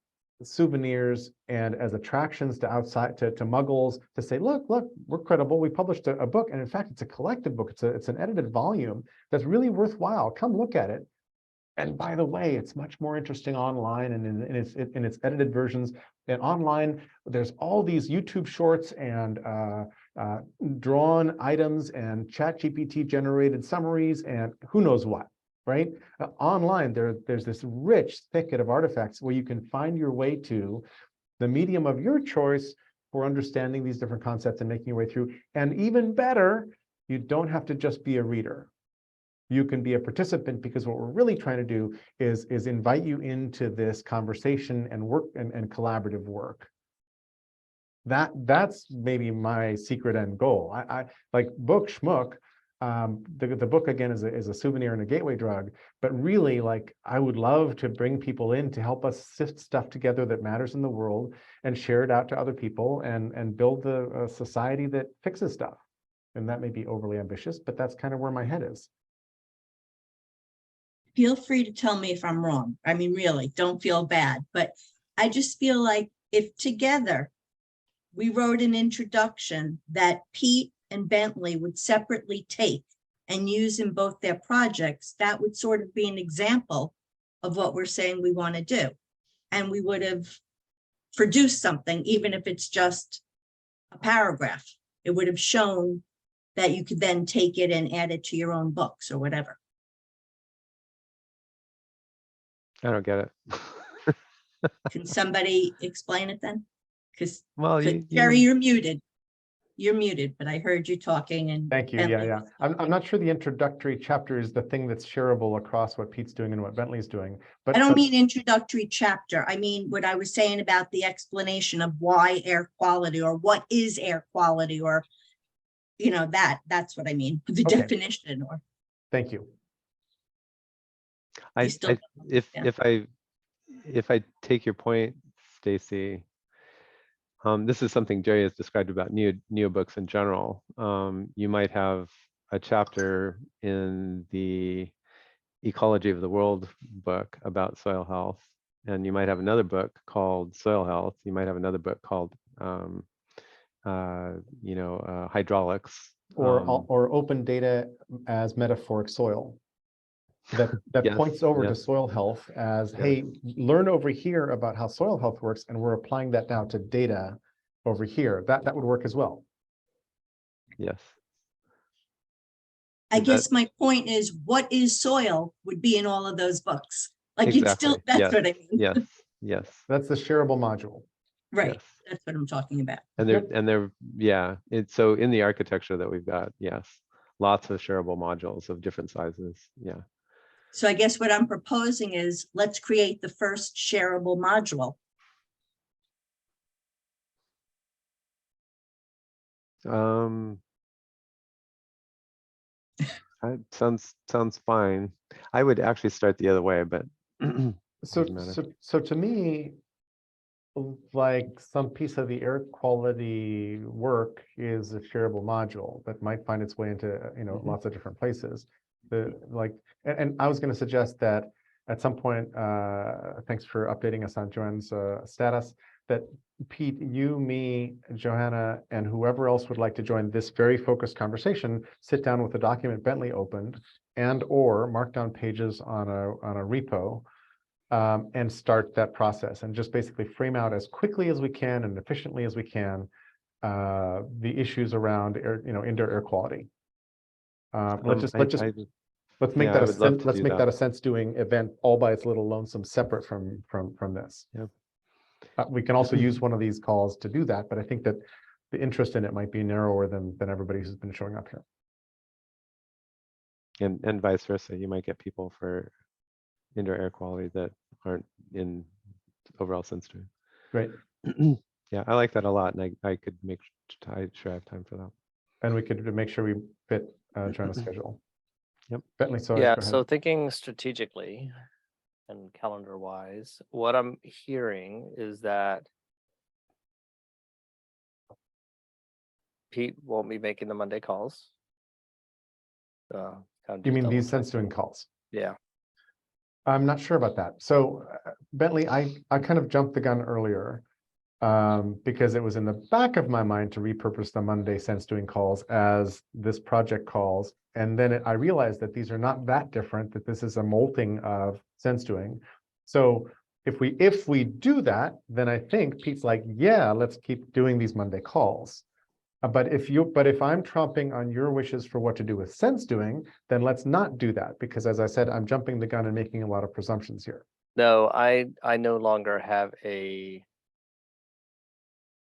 souvenirs and as attractions to outside to muggles to say, look, we're credible. We published a book, and in fact, it's a collected book. It's an edited volume that's really worthwhile. Come look at it. And by the way, it's much more interesting online and in its edited versions. And online, there's all these YouTube shorts and drawn items and ChatGPT generated summaries and who knows what. Right? Online, there's this rich thicket of artifacts where you can find your way to the medium of your choice for understanding these different concepts and making your way through. And even better, you don't have to just be a reader. You can be a participant, because what we're really trying to do is invite you into this conversation and work and collaborative work. That's maybe my secret end goal. I like book schmuck. The book again is a souvenir and a gateway drug, but really, like, I would love to bring people in to help us sift stuff together that matters in the world and share it out to other people and build the society that fixes stuff. And that may be overly ambitious, but that's kind of where my head is. Feel free to tell me if I'm wrong. I mean, really, don't feel bad, but I just feel like if together we wrote an introduction that Pete and Bentley would separately take and use in both their projects, that would sort of be an example of what we're saying we want to do. And we would have produced something, even if it's just a paragraph. It would have shown that you could then take it and add it to your own books or whatever. I don't get it. Can somebody explain it then? Because Well, Jerry, you're muted. You're muted, but I heard you talking and. Thank you. Yeah, yeah. I'm not sure the introductory chapter is the thing that's shareable across what Pete's doing and what Bentley's doing. But I don't mean introductory chapter. I mean, what I was saying about the explanation of why air quality or what is air quality or, you know, that's what I mean, the Okay. definition or. Thank you. I, still- if yeah. if I take your point, Stacy, this is something Jerry has described about neobooks in general. You might have a chapter in the Ecology of the World book about soil health, and you might have another book called Soil Health. You might have another book called hydraulics. Or open data as metaphoric soil. That Yes, points over to yes. soil health as, Yes. hey, learn over here about how soil health works, and we're applying that now to data over here. That would work as well. Yes. I Is that- guess my point is, what is soil would be in all of those books. Like it's still, Exactly. that's Yes. what I mean. Yes, yes, That's the shareable module. Right, yes. that's what I'm talking about. And they're yeah. It's so in the architecture that we've got, yes, lots of shareable modules of different sizes. Yeah. So I guess what I'm proposing is, let's create the first shareable module. Sounds fine. I would actually start the other way, but So doesn't matter. so to me, like some piece of the air quality work is a shareable module that might find its way into, lots of different places. And I was going to suggest that at some point, thanks for updating us on Joanne's status, that Pete, you, me, Johanna, and whoever else would like to join this very focused conversation, sit down with the document Bentley opened or mark down pages on a repo, and start that process and just basically frame out as quickly as we can and efficiently as we can the issues around air, indoor air quality. Let's make yeah, that I would love to let's do make that. that a sense doing event all by its little lonesome, separate from this. Yep. We can also use one of these calls to do that, but I think that the interest in it might be narrower than everybody who's been showing up here. And vice versa. You might get people for indoor air quality that aren't in overall sense doing. Great. Yeah, I like that a lot, and I could make sure I have time for that. And we could make sure we fit Joanna's schedule. Yep. Bentley, so Yeah, go ahead. so thinking strategically and calendar wise, what I'm hearing is that Pete won't be making the Monday calls. Kind of You just mean double these sense checking. doing calls? Yeah. I'm not sure about that. So Bentley, I kind of jumped the gun earlier because it was in the back of my mind to repurpose the Monday sense doing calls as this project calls. And then I realized that these are not that different, that this is a molting of sense doing. So if we do that, then I think Pete's like, yeah, let's keep doing these Monday calls. But if I'm tromping on your wishes for what to do with sense doing, then let's not do that, because as I said, I'm jumping the gun and making a lot of presumptions here. No, I no longer have a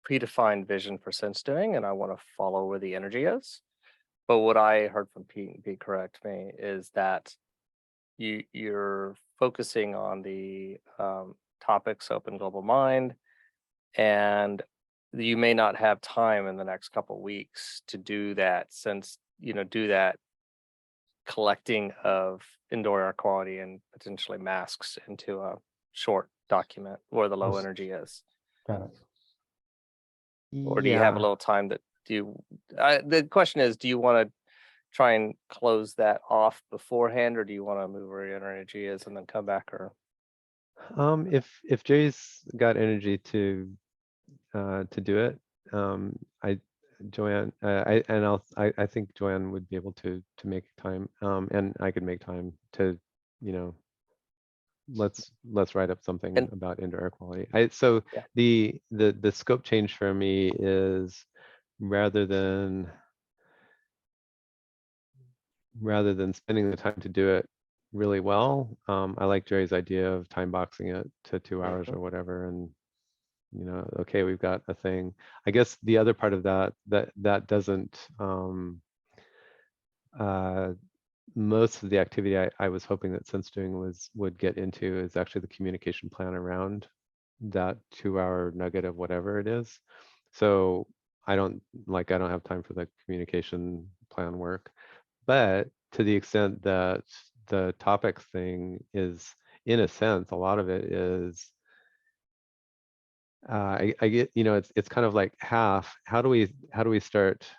predefined vision for sense doing, and I want to follow where the energy is. But what I heard from Pete, and Pete correct me, is that you're focusing on the topics open global mind, and you may not have time in the next couple of weeks to do that, since do that collecting of indoor air quality and potentially masks into a short document where the low Yes. energy is. Got it. Or do you have a little time that the question is, do you want to try and close that off beforehand, or do you want to move where your energy is and then come back? Or if Jay's got energy to do it, Joanne, I think Joanne would be able to make time, and I could make time to, you know, let's write up something And- about indoor air quality. So Yeah. the scope change for me is rather than spending the time to do it really well, I like Jerry's idea of time boxing it to 2 hours Mhm. or whatever, and you know, okay, we've got a thing. I guess the other part of that doesn't most of the activity I was hoping that Sense Doing would get into is actually the communication plan around that 2 hour nugget of whatever it is. So I don't have time for the communication plan work, but to the extent that the topics thing is, in a sense, a lot of it is I get, you know, it's kind of like half. How do we start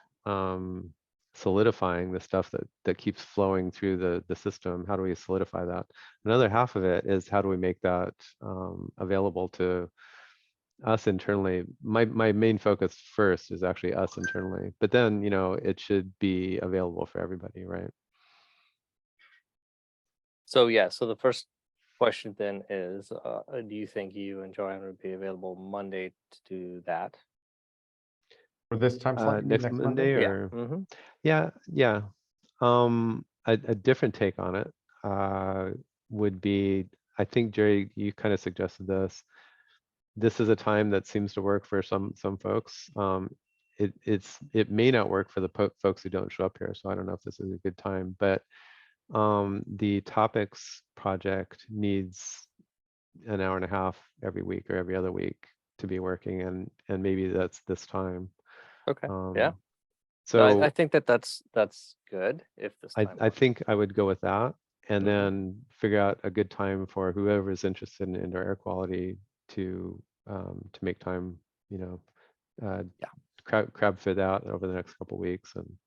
solidifying the stuff that keeps flowing through the system? How do we solidify that? Another half of it is how do we make that available to us internally? My main focus first is actually us internally, but then, you know, it should be available for everybody, right? So yeah, so the first question then is, do you think you and Joanne would be available Monday to do that? For this time slot, you mean Next next Monday Monday? Yeah. or Mhm. yeah. A different take on it would be, I think Jerry, you kind of suggested this. This is a time that seems to work for some folks. It may not work for the folks who don't show up here, so I don't know if this is a good time. But the topics project needs an hour and a half every week or every other week to be working, and maybe that's this time. Okay. Yeah. Um, So I so think that's good if this time I works. think I would go with that, and Mhm. then figure out a good time for whoever is interested in indoor air quality to make time, you know, Yeah. crab fit out over the next couple weeks and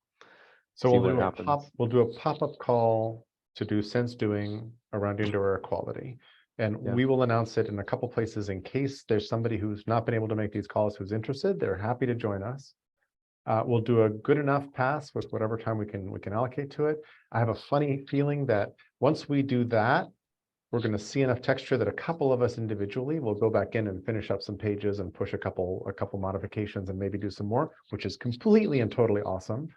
So see we'll what do happens. we'll do a pop-up call to do Sense Doing around indoor air quality. And Yeah. we will announce it in a couple places in case there's somebody who's not been able to make these calls who's interested. They're happy to join us. We'll do a good enough pass with whatever time we can allocate to it. I have a funny feeling that once we do that, we're going to see enough texture that a couple of us individually will go back in and finish up some pages and push a couple modifications and maybe do some more, which is completely and totally awesome.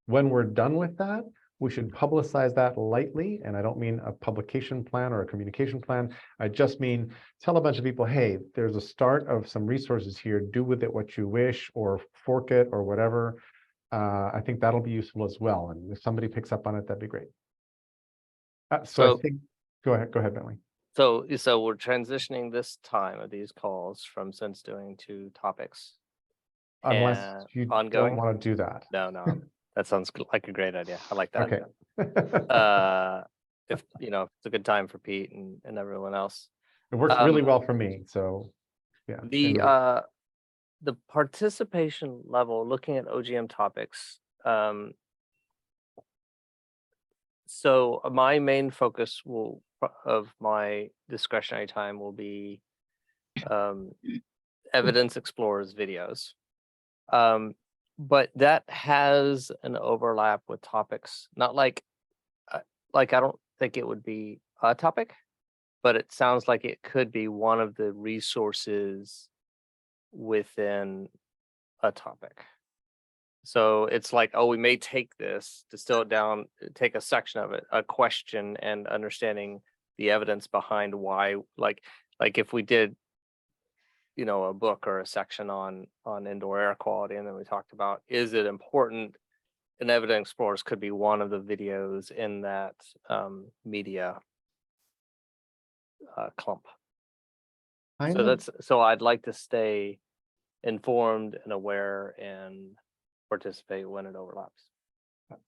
When we're done with that, we should publicize that lightly. And I don't mean a publication plan or a communication plan. I just mean tell a bunch of people, hey, there's a start of some resources here. Do with it what you wish, or fork it or whatever. I think that'll be useful as well. And if somebody picks up on it, that'd be great. So I So think, go ahead, Bentley. so we're transitioning this time of these calls from Sense Doing to topics. Unless And you don't ongoing? want to do that. No, that sounds like a great idea. I like that. Okay. If you know, it's a good time for Pete and everyone else. It works really well for me. So yeah. The participation level, looking at OGM topics. So my main focus of my discretionary time will be Evidence Explorers videos. But that has an overlap with topics, not like I don't think it would be a topic, but it sounds like it could be one of the resources within a topic. So it's like, oh, we may take this, distill it down, take a section of it, a question, and understanding the evidence behind why, like if we did, you know, a book or a section on indoor air quality, and then we talked about, is it important? And Evidence Explorers could be one of the videos in that media clump. So I'd like to stay informed and aware and participate when it overlaps.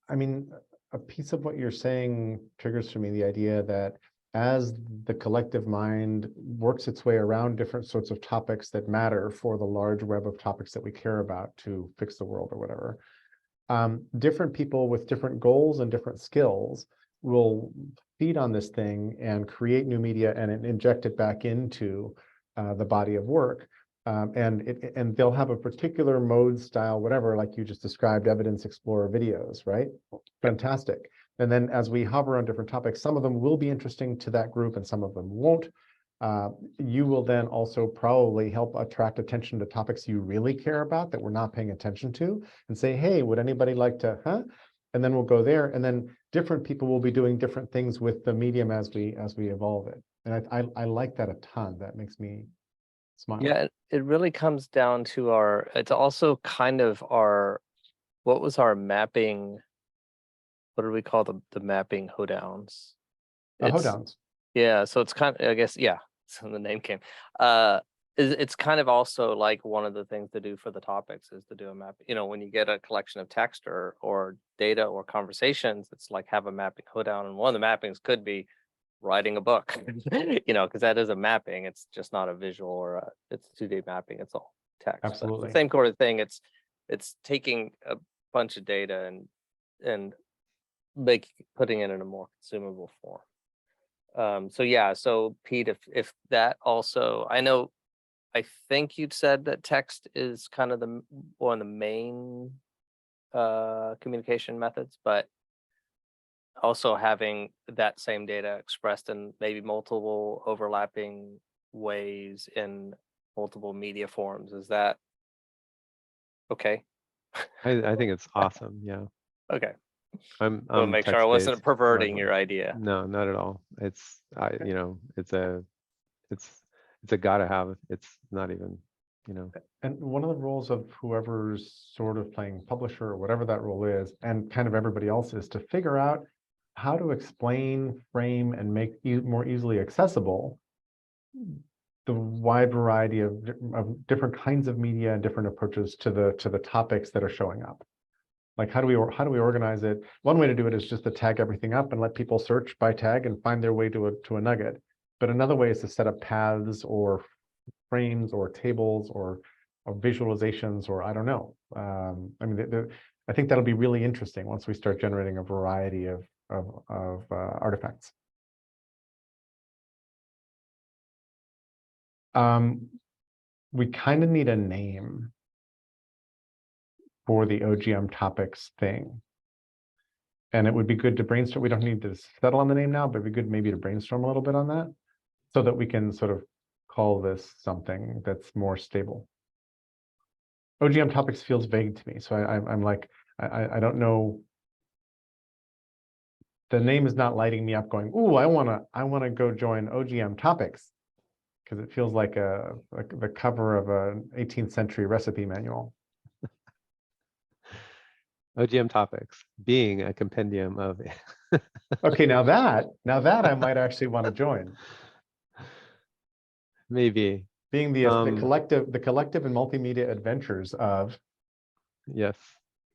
I mean, a piece of what you're saying triggers for me the idea that as the collective mind works its way around different sorts of topics that matter for the large web of topics that we care about to fix the world or whatever, different people with different goals and different skills will feed on this thing and create new media and inject it back into the body of work. And they'll have a particular mode style, whatever, like you just described, Evidence Explorer videos, right? Fantastic. And then as we hover on different topics, some of them will be interesting to that group and some of them won't. You will then also probably help attract attention to topics you really care about that we're not paying attention to, and say, hey, would anybody like to, And then we'll go there, and then different people will be doing different things with the medium as we evolve it. And I like that a ton. That makes me smile. Yeah, it really comes down to it's also kind of what was our mapping? What do we call the mapping hoedowns? The hoedowns. Yeah, so it's kind of, I guess, yeah, so the name came. It's kind of also like one of the things to do for the topics is to do a map. You know, when you get a collection of text or data or conversations, it's like have a mapping hoedown. And one of the mappings could be writing a book, you know, because that is a mapping. It's just not a visual or it's a 2D mapping. It's all text. But it's Absolutely. the same sort of thing. It's taking a bunch of data and putting it in a more consumable form. So yeah, so Pete, if that also, I think you'd said that text is kind of one of the main communication methods, but also having that same data expressed in maybe multiple overlapping ways in multiple media forms. Is that okay? I think it's awesome. Yeah. Okay. I'm We'll make sure I wasn't text-based perverting largely. your idea. No, not at all. It's it's a gotta have. It's not even, And one of the roles of whoever's sort of playing publisher or whatever that role is, and kind of everybody else, is to figure out how to explain, frame, and make more easily accessible the wide variety of different kinds of media and different approaches to the topics that are showing up. Like how do we organize it? One way to do it is just to tag everything up and let people search by tag and find their way to a nugget. But another way is to set up paths or frames or tables or visualizations, or I don't know. I mean, I think that'll be really interesting once we start generating a variety of artifacts. We kind of need a name for the OGM topics thing. And it would be good to brainstorm. We don't need to settle on the name now, but it'd be good maybe to brainstorm a little bit on that so that we can sort of call this something that's more stable. OGM topics feels vague to me. So I'm like, I don't know. The name is not lighting me up going, ooh, I wanna go join OGM topics, because it feels like the cover of an 18th century recipe manual. OGM topics being a compendium of. Okay, now that I might actually want to join. Maybe. Being the collective and multimedia adventures of. Yes.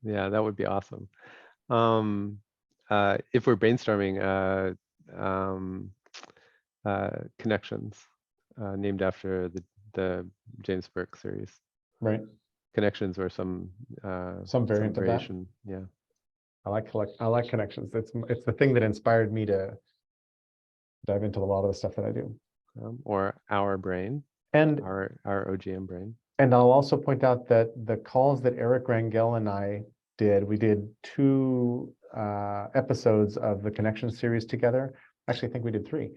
Yeah, that would be awesome. If we're brainstorming connections, named after the James Burke series. Right. Connections or some variant of that. variation. Yeah. I like connections. It's the thing that inspired me to dive into a lot of the stuff that I do. Or our brain. And our OGM brain. And I'll also point out that the calls that Eric Rangel and I did, we did 2 episodes of the Connection series together. Actually, I think we did 3.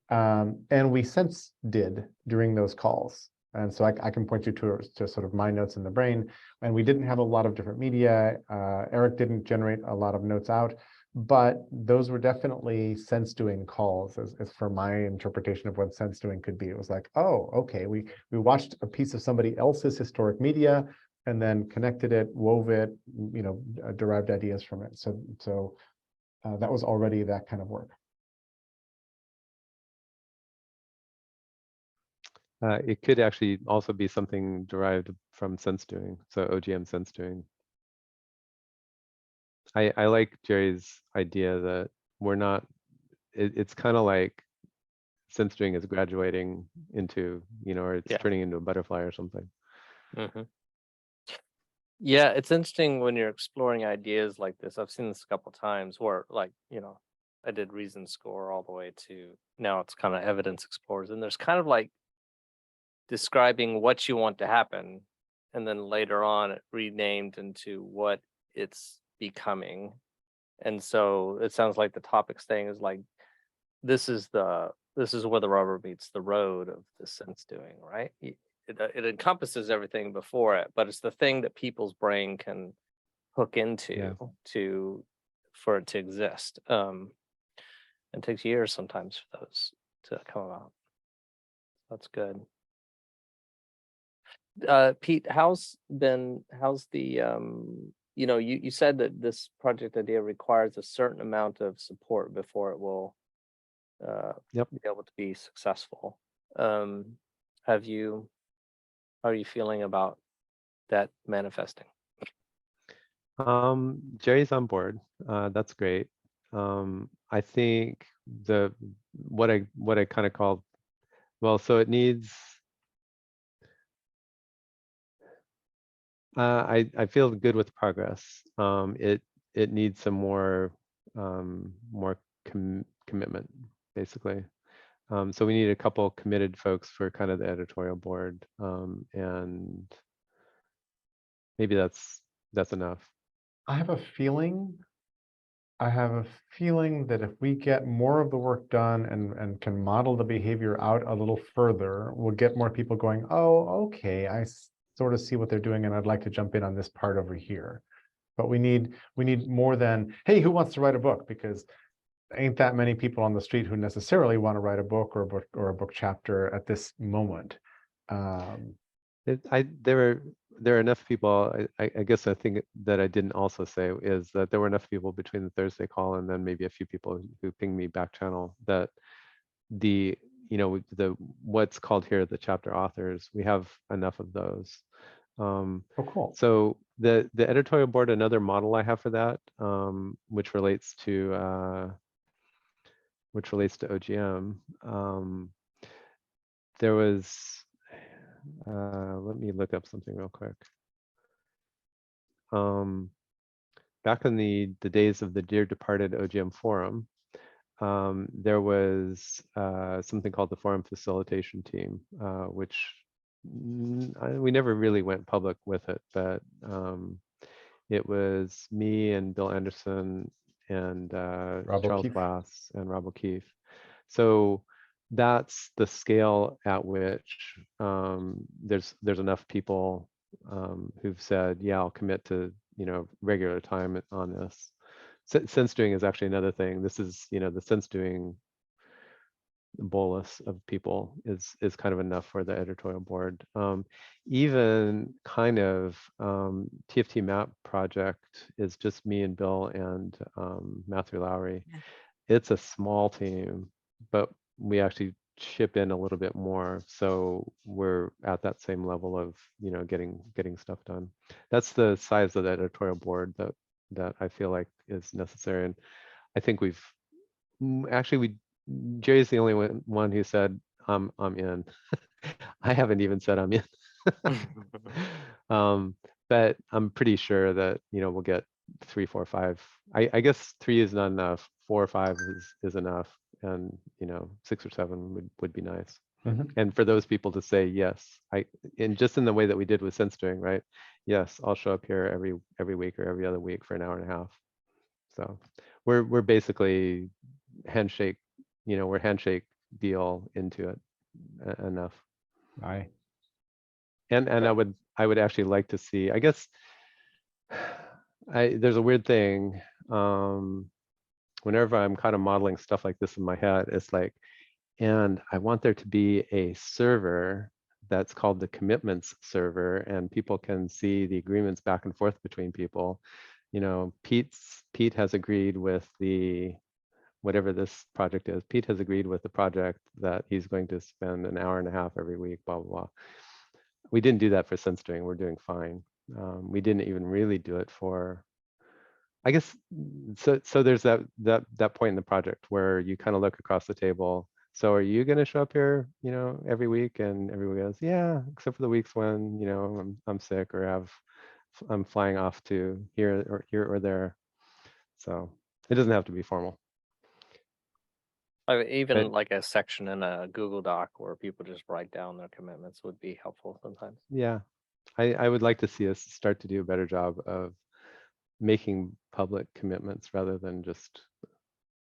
And we since did during those calls. And so I can point you to sort of my notes in the brain. And we didn't have a lot of different media. Eric didn't generate a lot of notes out, but those were definitely sense doing calls as for my interpretation of what sense doing could be. It was like, oh, okay, we watched a piece of somebody else's historic media and then connected it, wove it, derived ideas from it. So that was already that kind of work. It could actually also be something derived from sense doing. So OGM sense doing. I like Jerry's idea that we're not, it's kind of like sense doing is graduating into, or it's turning into a butterfly or something. Mm-hmm. Yeah, it's interesting when you're exploring ideas like this. I've seen this a couple of times where, like, I did Reason Score all the way to now it's kind of Evidence Explorers, and there's kind of like describing what you want to happen, and then later on it renamed into what it's becoming. And so it sounds like the topics thing is like, this is where the rubber meets the road of the sense doing, right? It encompasses everything before it, but it's the thing that people's brain can hook into for it to exist. It takes years sometimes for those to come about. That's good. Pete, how's the you said that this project idea requires a certain amount of support before it will Yep. be able to be successful. How are you feeling about that manifesting? Jerry's on board. That's great. I think what I kind of called, well, so it needs, I feel good with progress. It needs some more commitment, basically. So we need a couple committed folks for kind of the editorial board, and maybe that's enough. I have a feeling that if we get more of the work done and can model the behavior out a little further, we'll get more people going, oh, okay, sort of see what they're doing and I'd like to jump in on this part over here. But we need more than, hey, who wants to write a book? Because ain't that many people on the street who necessarily want to write a book or a book chapter at this moment. There are enough people. I guess I think that I didn't also say is that there were enough people between the Thursday call and then maybe a few people who pinged me back channel that the what's called here the chapter authors, we have enough of those. Oh, cool. So the editorial board, another model I have for that, which relates to OGM. There was. Let me look up something real quick. Back in the days of the dear departed OGM forum, there was something called the forum facilitation team, which we never really went public with it, but it was me and Bill Anderson and Charles O'Keefe. Glass and Rob O'Keefe. So that's the scale at which there's enough people who've said, yeah, I'll commit to regular time on this. Sense doing is actually another thing. This is the sense doing bolus of people is kind of enough for the editorial board. Even kind of TFT map project is just me and Bill and Matthew Lowry. Yeah. It's a small team, but we actually chip in a little bit more, so we're at that same level of getting stuff done. That's the size of the editorial board that I feel like is necessary. And I think Jerry's the only one who said I'm in. I haven't even said I'm in. But I'm pretty sure that we'll get 3, 4, 5. I guess 3 is not enough. 4 or 5 is enough, and 6 or 7 would be nice. Mhm. And for those people to say yes, and just in the way that we did with sense doing, right? Yes, I'll show up here every week or every other week for an hour and a half. So we're basically handshake, we're handshake deal into it enough. Aye. And I would actually like to see, I guess there's a weird thing. Whenever I'm kind of modeling stuff like this in my head, it's like, and I want there to be a server that's called the commitments server, and people can see the agreements back and forth between people. Pete has agreed with whatever this project is. Pete has agreed with the project that he's going to spend an hour and a half every week, blah, blah, blah. We didn't do that for sense doing. We're doing fine. We didn't even really do it for, I guess, so there's that point in the project where you kind of look across the table. So are you going to show up here, every week? And everyone goes, yeah, except for the weeks when, I'm sick or I'm flying off to here or there. So it doesn't have to be formal. Even But- like a section in a Google Doc where people just write down their commitments would be helpful sometimes. Yeah, I would like to see us start to do a better job of making public commitments rather than just,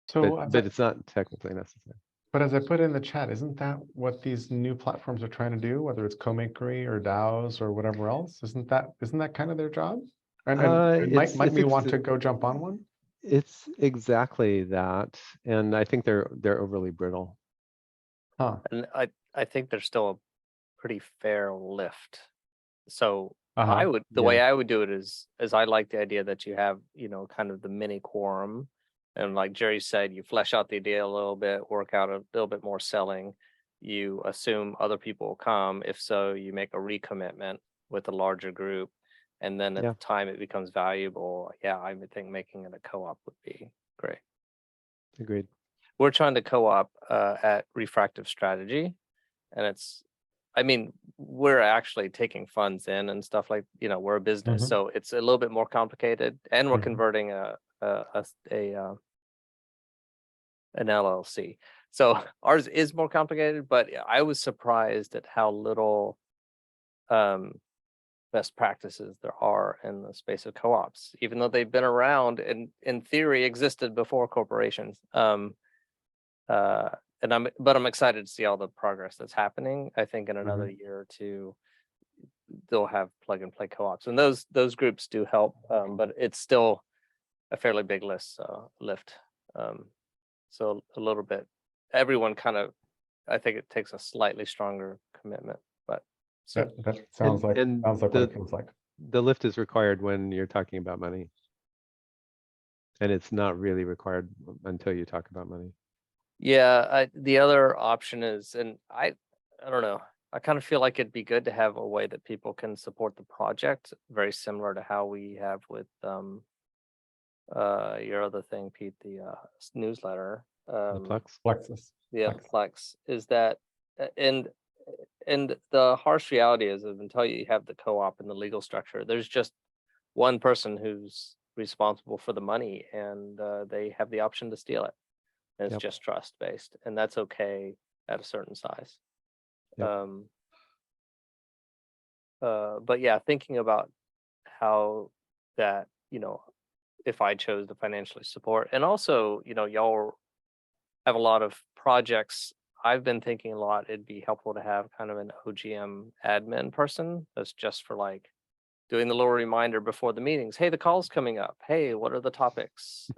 So, but it's not technically necessary. but as I put in the chat, isn't that what these new platforms are trying to do, whether it's co-makery or DAOs or whatever else? Isn't that kind of their job? And might we want to go jump on one? It's exactly that, and I think they're overly brittle. Huh. And I think there's still a pretty fair lift. So Uh-huh. the way I would do it is I like the idea that you have, kind of the mini quorum. And like Jerry said, you flesh out the idea a little bit, work out a little bit more selling. You assume other people will come. If so, you make a recommitment with a larger group. And then at Yeah. the time it becomes valuable, I would think making it a co-op would be great. Agreed. We're trying to co-op at Refractive Strategy, and we're actually taking funds in and stuff like, we're a business, Mhm. so it's a little bit more complicated, and we're Mhm. converting an LLC. So ours is more complicated, but I was surprised at how little best practices there are in the space of co-ops, even though they've been around and in theory existed before corporations. And I'm excited to see all the progress that's happening. I think in another year or two, they'll have plug and play co-ops, and those groups do help, but it's still a fairly big lift. So a little bit, everyone kind of, I think it takes a slightly stronger commitment, but so That sounds like and what it feels like. the lift is required when you're talking about money, and it's not really required until you talk about money. yeah, the other option is, and I don't know, I kind of feel like it'd be good to have a way that people can support the project, very similar to how we have with your other thing, Pete, the newsletter. The Plex. Plexus. Yeah, Plex. Plex is that, and the harsh reality is that until you have the co-op and the legal structure, there's just one person who's responsible for the money, and they have the option to steal it. And it's Yep. just trust based, and that's okay at a certain size. Yep. But yeah, thinking about how that, if I chose to financially support, and also, y'all have a lot of projects. I've been thinking a lot, it'd be helpful to have kind of an OGM admin person that's just for like doing the little reminder before the meetings. Hey, the call's coming up. Hey, what are the topics?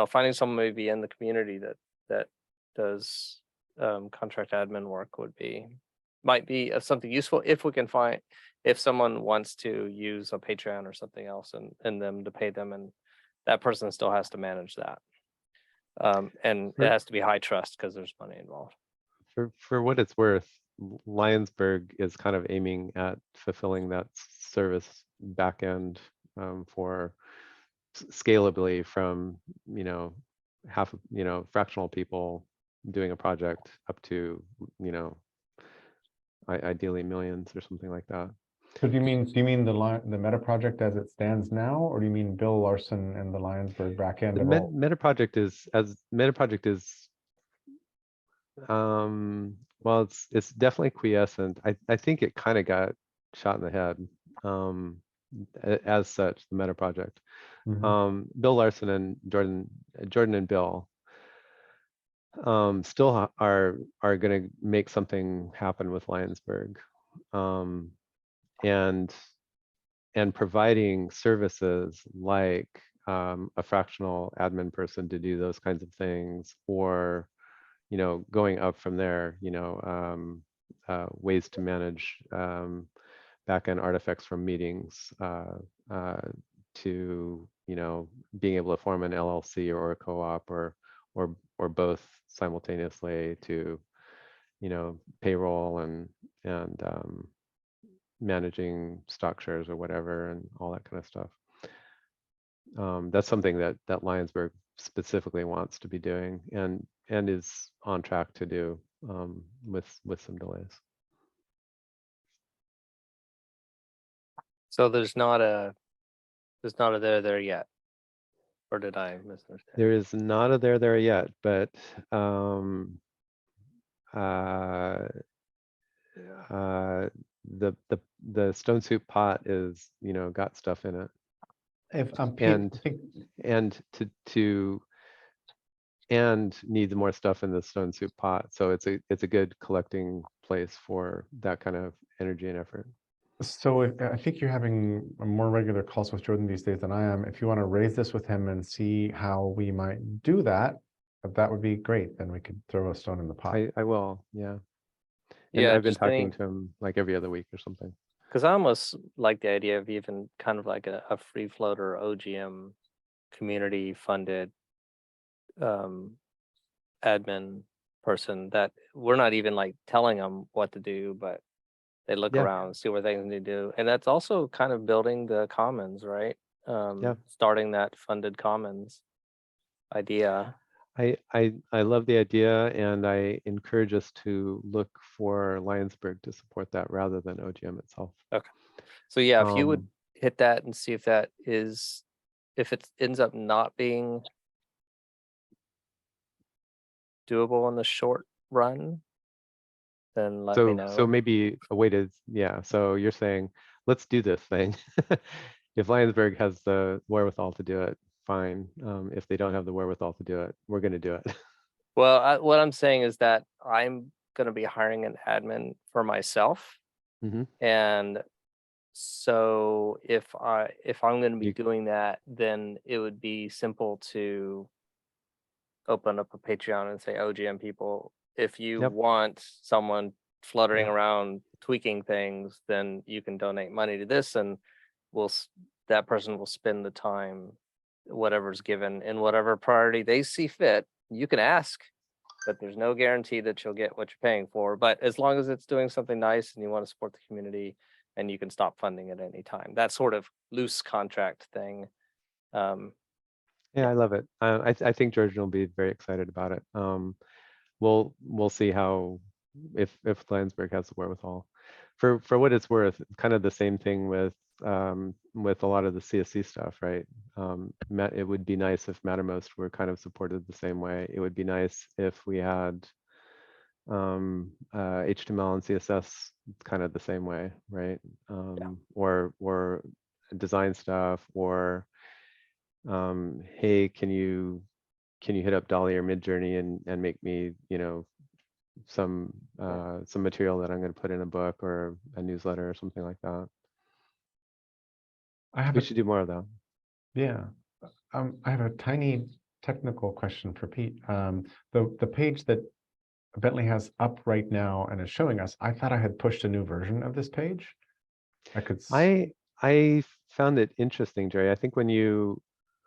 Finding someone maybe in the community that does contract admin work might be something useful if someone wants to use a Patreon or something else and them to pay them, and that person still has to manage that. And it has to be high trust because there's money involved. For what it's worth, Lionsburg is kind of aiming at fulfilling that service backend for scalably from fractional people doing a project up to ideally millions or something like that. So do you mean the Meta project as it stands now, or do you mean Bill Larson and the Lionsburg backend? The Meta project is well, it's definitely quiescent. I think it kind of got shot in the head as such, the Meta project. Bill Larson and Jordan and Bill still are going to make something happen with Lionsburg, and providing services like a fractional admin person to do those kinds of things, or going up from there, ways to manage backend artifacts from meetings, to being able to form an LLC or a co-op or both simultaneously, to payroll and managing stock shares or whatever, and all that kind of stuff. That's something that Lionsburg specifically wants to be doing and is on track to do, with some delays. So there's not a there yet, Or did I misunderstand? There is not a there yet, but uh, the stone soup pot is, got stuff in it, If Pete, I and think and needs more stuff in the stone soup pot. So it's a good collecting place for that kind of energy and effort. so. I think you're having more regular calls with Jordan these days than I am. If you want to raise this with him and see how we might do that, that would be great. Then we could throw a stone in the pot. I will, yeah. And Yeah, I've been just talking to him like every other week or something. because I almost like the idea of even kind of like a free floater OGM community funded admin person that we're not even like telling them what to do, but they look Yeah. around and see what things need to do. And that's also kind of building the commons, right? Starting that funded commons idea. I love the idea, and I encourage us to look for Lionsburg to support that rather than OGM itself. Okay. So yeah, if you would Um, hit that and see if that is, if it ends up not being doable in the short run, then let me know. So maybe a way to, yeah. So you're saying, let's do this thing. If Lionsburg has the wherewithal to do it, fine. If they don't have the wherewithal to do it, we're going to do it. Well, what I'm saying is that I'm going to be hiring an admin for myself. Mhm. And so if I'm going to be You- doing that, then it would be simple to open up a Patreon and say, OGM people, if you Yep. want someone fluttering Yep. around tweaking things, then you can donate money to this, and that person will spend the time, whatever's given in whatever priority they see fit. You can ask, but there's no guarantee that you'll get what you're paying for. But as long as it's doing something nice and you want to support the community, and you can stop funding at any time, that sort of loose contract thing. Yeah, I love it. I think Georgian will be very excited about it. We'll see how, if Lionsburg has the wherewithal. For what it's worth, kind of the same thing with a lot of the CSC stuff, right? It would be nice if Mattermost were kind of supported the same way. It would be nice if we had HTML and CSS kind of the same way, right? Or design stuff, or hey, can you hit up Dolly or Midjourney and make me, some material that I'm going to put in a book or a newsletter or something like that. We should do more of that. Yeah. I have a tiny technical question for Pete. The page that Bentley has up right now and is showing us, I thought I had pushed a new version of this page. I found it interesting, Jerry. I think when you,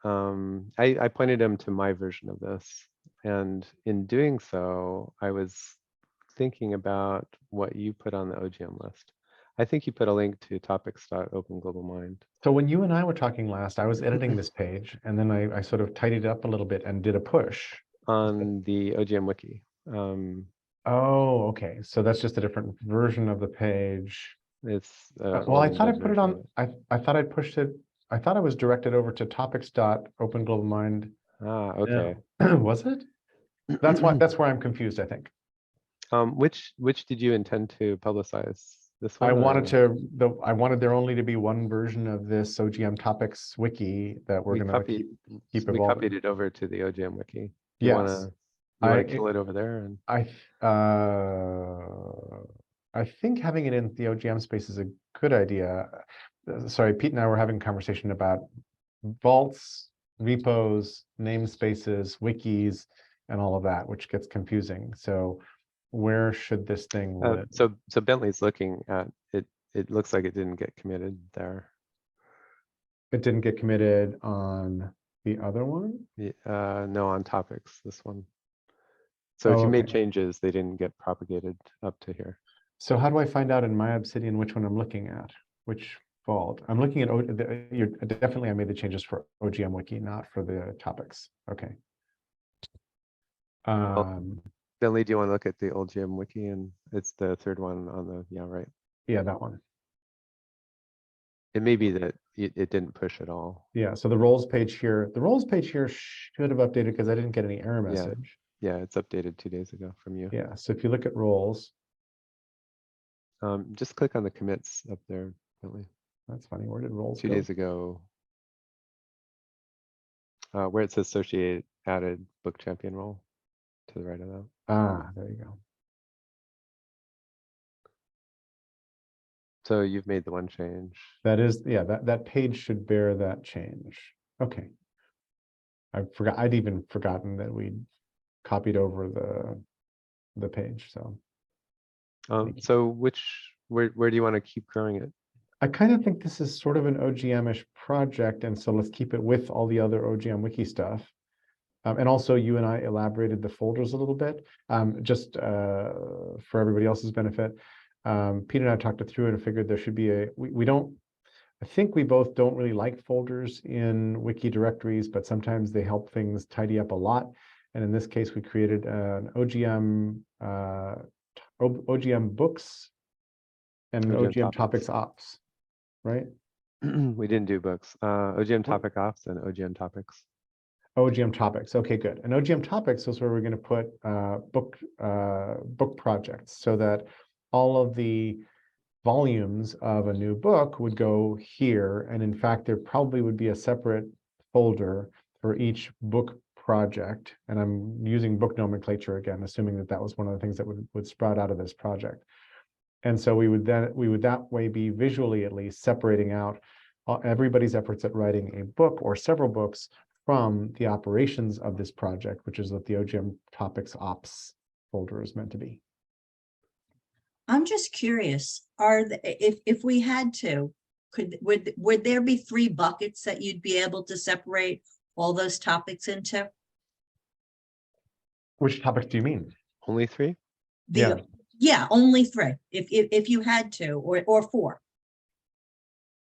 I pointed him to my version of this, and in doing so, I was thinking about what you put on the OGM list. I think you put a link to topics.openglobalmind. So when you and I were talking last, I was editing this page, and then I sort of tidied it up a little bit and did a push. On the OGM wiki. Oh, okay. So that's just a different version of the page. It's Well, I thought I put it on, I thought I pushed it, I thought I was directed over to topics.openglobalmind. Ah, okay. Was it? That's where I'm confused, I think. Which did you intend to publicize? This one? I wanted there only to be one version of this OGM topics wiki that we're gonna keep we evolving. copied it over to the OGM wiki. You Yes. wanna kill it over there? And I think having it in the OGM space is a good idea. Sorry, Pete and I were having a conversation about vaults, repos, namespaces, wikis, and all of that, which gets confusing. So where should this thing live? so Bentley's looking at it. It looks like it didn't get committed there. It didn't get committed on the other one? No, on topics, this one. So if you made okay. changes, they didn't get propagated up to here. So how do I find out in my Obsidian which one I'm looking at? Which vault? I'm looking at, definitely I made the changes for OGM wiki, not for the topics. Okay. Bentley, do you want to look at the OGM wiki? And it's the third one on the, yeah, right. Yeah, that one. It may be that it didn't push at all. Yeah, so the roles page here should have updated because I didn't get any error Yeah. message. Yeah, it's updated 2 days ago from you. Yeah, so if you look at roles, Just click on the commits up there, Bentley. that's funny. Where did roles 2 go? days ago. Where it says associate added book champion role to the right of that. Ah, there you go. So you've made the one change. That is, yeah, that page should bear that change. Okay. I'd even forgotten that we copied over the page, so. Thank you. So where do you want to keep growing it? I kind of think this is sort of an OGM-ish project, and so let's keep it with all the other OGM wiki stuff. And also you and I elaborated the folders a little bit, just for everybody else's benefit. Peter and I talked it through and figured there should be we don't, I think we both don't really like folders in wiki directories, but sometimes they help things tidy up a lot. And in this case, we created an OGM books and an OGM topics ops, right? We didn't do books. OGM topic ops and OGM topics. OGM topics. Okay, good. And OGM topics is where we're going to put book projects, so that all of the volumes of a new book would go here. And in fact, there probably would be a separate folder for each book project. And I'm using book nomenclature again, assuming that that was one of the things that would sprout out of this project. And so we would that way be visually at least separating out everybody's efforts at writing a book or several books from the operations of this project, which is what the OGM topics ops folder is meant to be. I'm just curious, if we had to, would there be 3 buckets that you'd be able to separate all those topics into? Which topics do you mean? Only 3? Yeah, only 3, if you had to, or 4.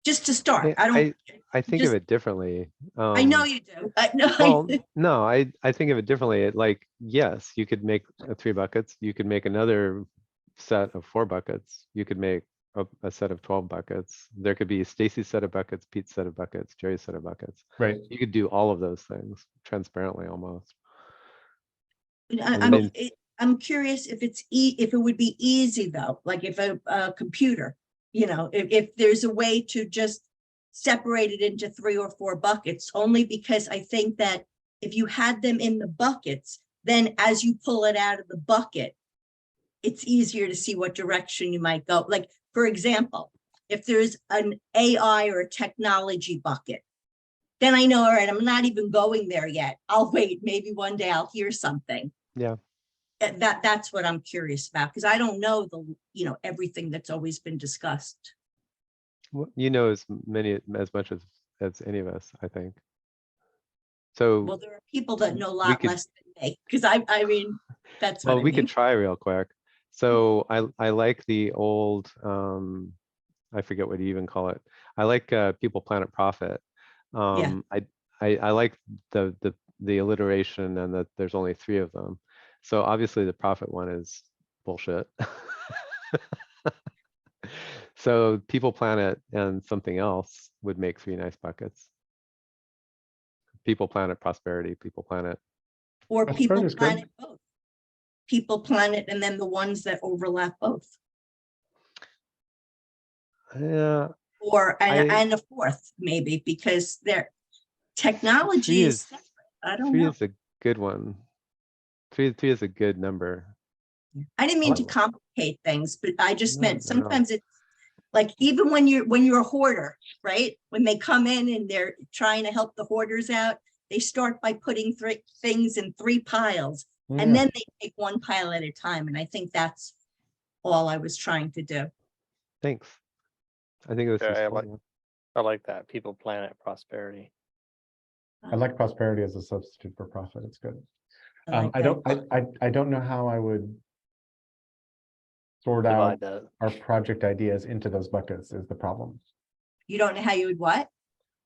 Just to start. I think of it differently. I know you do. Well, no, I think of it differently. Like, yes, you could make 3 buckets. You could make another set of 4 buckets. You could make a set of 12 buckets. There could be Stacy's set of buckets, Pete's set of buckets, Jerry's set of buckets. Right. You could do all of those things transparently almost. I'm curious if if it would be easy though, like if a computer, if there's a way to just separate it into 3 or 4 buckets, only because I think that if you had them in the buckets, then as you pull it out of the bucket, it's easier to see what direction you might go. Like, for example, if there's an AI or a technology bucket, then I know, all right, I'm not even going there yet. I'll wait. Maybe one day I'll hear something. Yeah. That's what I'm curious about, because I don't know everything that's always been discussed. Well, as much as any of us, I think. So Well, there are people that know a lot less than me, because I mean, that's what I we mean. could try real quick. So I like the old I forget what you even call it. I like People Planet Profit. Yeah. I like the alliteration and that there's only 3 of them. So obviously the profit one is bullshit. So People Planet and something else would make 3 nice buckets. People Planet Prosperity, People Planet. Or People Prosperity is good. Planet both. People Planet, and then the ones that overlap both. Yeah. And a 4th maybe, because their technology is separate. I don't know. 3 is a good one. 3 is a good number. I didn't mean to complicate things, but I just meant No. sometimes it's like, even when you're a hoarder, right? When they come in and they're trying to help the hoarders out, they start by putting 3 things in 3 piles, and then they take 1 pile at a time. And I think that's all I was trying to do. Thanks. I think it was useful. I like that. People, Planet, Prosperity. I like prosperity as a substitute for profit. It's good. like I that. don't know how I would sort out Divide that. our project ideas into those buckets is the problem. You don't know how you would what?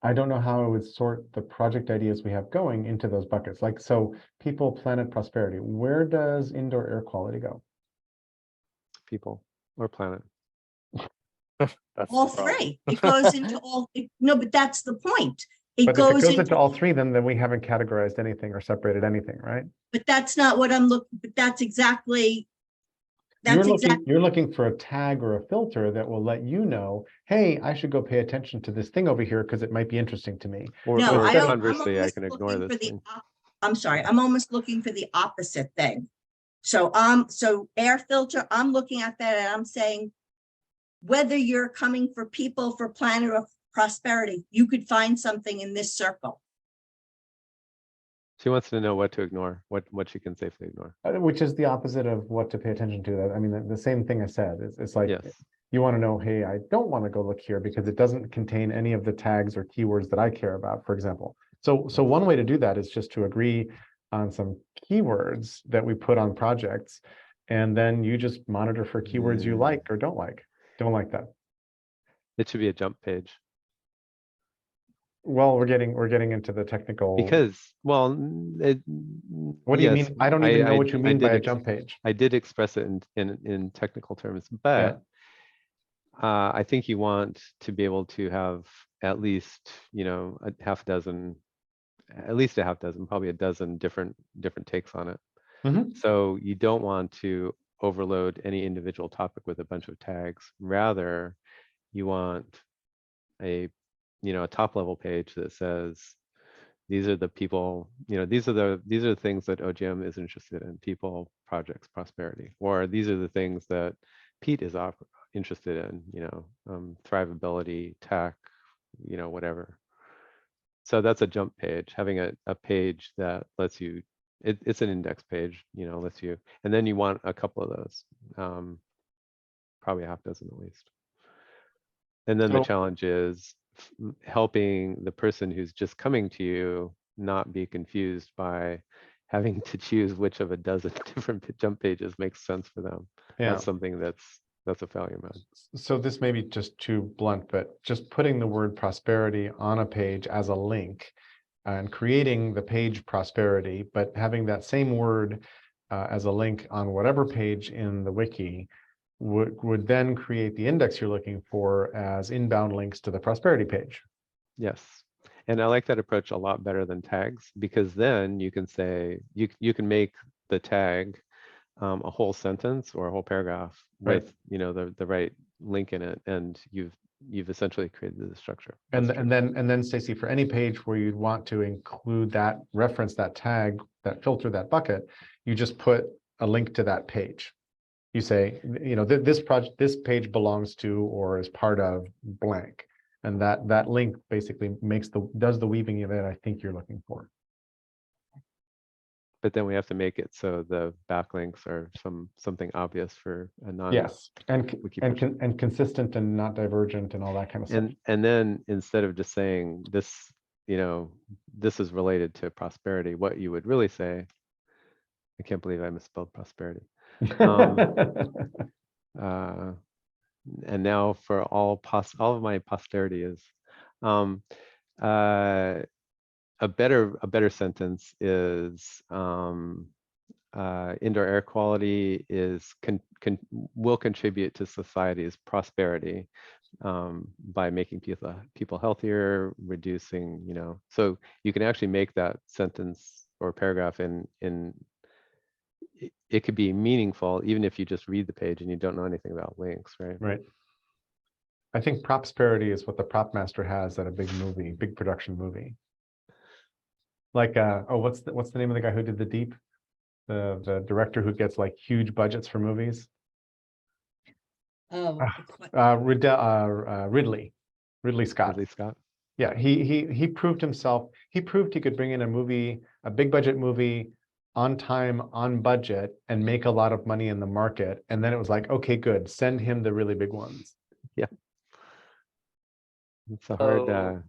I don't know how I would sort the project ideas we have going into those buckets. Like, so People, Planet, Prosperity, where does indoor air quality go? People or planet. That's all the problem. three. It goes into all, no, but that's the point. It But if it goes goes into into, all three, then we haven't categorized anything or separated anything, right? but that's not what I'm looking, but that's exactly, You're looking for a tag or a filter that will let you know, hey, I should go pay attention to this thing over here because it might be interesting to me. Or, no, or I don't, I'm conversely, I almost can ignore looking for this the, thing. I'm sorry, I'm almost looking for the opposite thing. So, so air filter, I'm looking at that and I'm saying, whether you're coming for people, for planet or prosperity, you could find something in this circle. She wants to know what to ignore, what she can safely ignore. Which is the opposite of what to pay attention to. I mean, the same thing I said. It's like, Yes. you want to know, hey, I don't want to go look here because it doesn't contain any of the tags or keywords that I care about, for example. So one way to do that is just to agree on some keywords that we put on projects, and then you just monitor for keywords you like or don't like. Don't like that. It should be a jump page. Well, we're getting into the technical. Because, well, What do you yes, mean? I don't even know what you mean by did a jump page. I did express it in technical terms, but I think you want to be able to have at least, a half dozen, probably a dozen different takes on it. Mhm. So you don't want to overload any individual topic with a bunch of tags. Rather, you want a top level page that says, these are the people, these are the things that OGM is interested in: people, projects, prosperity. Or these are the things that Pete is interested in, thrivability, tech, whatever. So that's a jump page, having a page that lets you, it's an index page, lets you, and then you want a couple of those, probably a half dozen at least. And then the So- challenge is helping the person who's just coming to you not be confused by having to choose which of a dozen different jump pages makes sense for them. Yeah. That's something that's a failure mode. So this may be just too blunt, but just putting the word prosperity on a page as a link and creating the page prosperity, but having that same word as a link on whatever page in the wiki would then create the index you're looking for as inbound links to the prosperity page. Yes. And I like that approach a lot better than tags, because then you can say, you can make the tag a whole sentence or a whole paragraph Right. with the right link in it, and you've essentially created the structure. And That's true. then Stacey, for any page where you'd want to include that reference, that tag, that filter, that bucket, you just put a link to that page. You say, this page belongs to or is part of blank, and that link basically does the weaving that I think you're looking for. But then we have to make it so the backlinks are something obvious for a non. Yes, and wiki person. and consistent and not divergent and all that kind of stuff. And then instead of just saying this, this is related to prosperity, what you would really say, I can't believe I misspelled prosperity. And now for all of my posterity is, a better sentence is, indoor air quality will contribute to society's prosperity by making people healthier, reducing, so you can actually make that sentence or paragraph it could be meaningful even if you just read the page and you don't know anything about links, right? Right. I think prosperity is what the prop master has at a big production movie. Like, what's the name of the guy who did The Deep? The director who gets like huge budgets for movies. Oh, Ridley Scott. Ridley Scott. Yeah, he proved himself. He proved he could bring in a big budget movie on time, on budget, and make a lot of money in the market. And then it was like, okay, good, send him the really big ones. Yeah. It's a hard,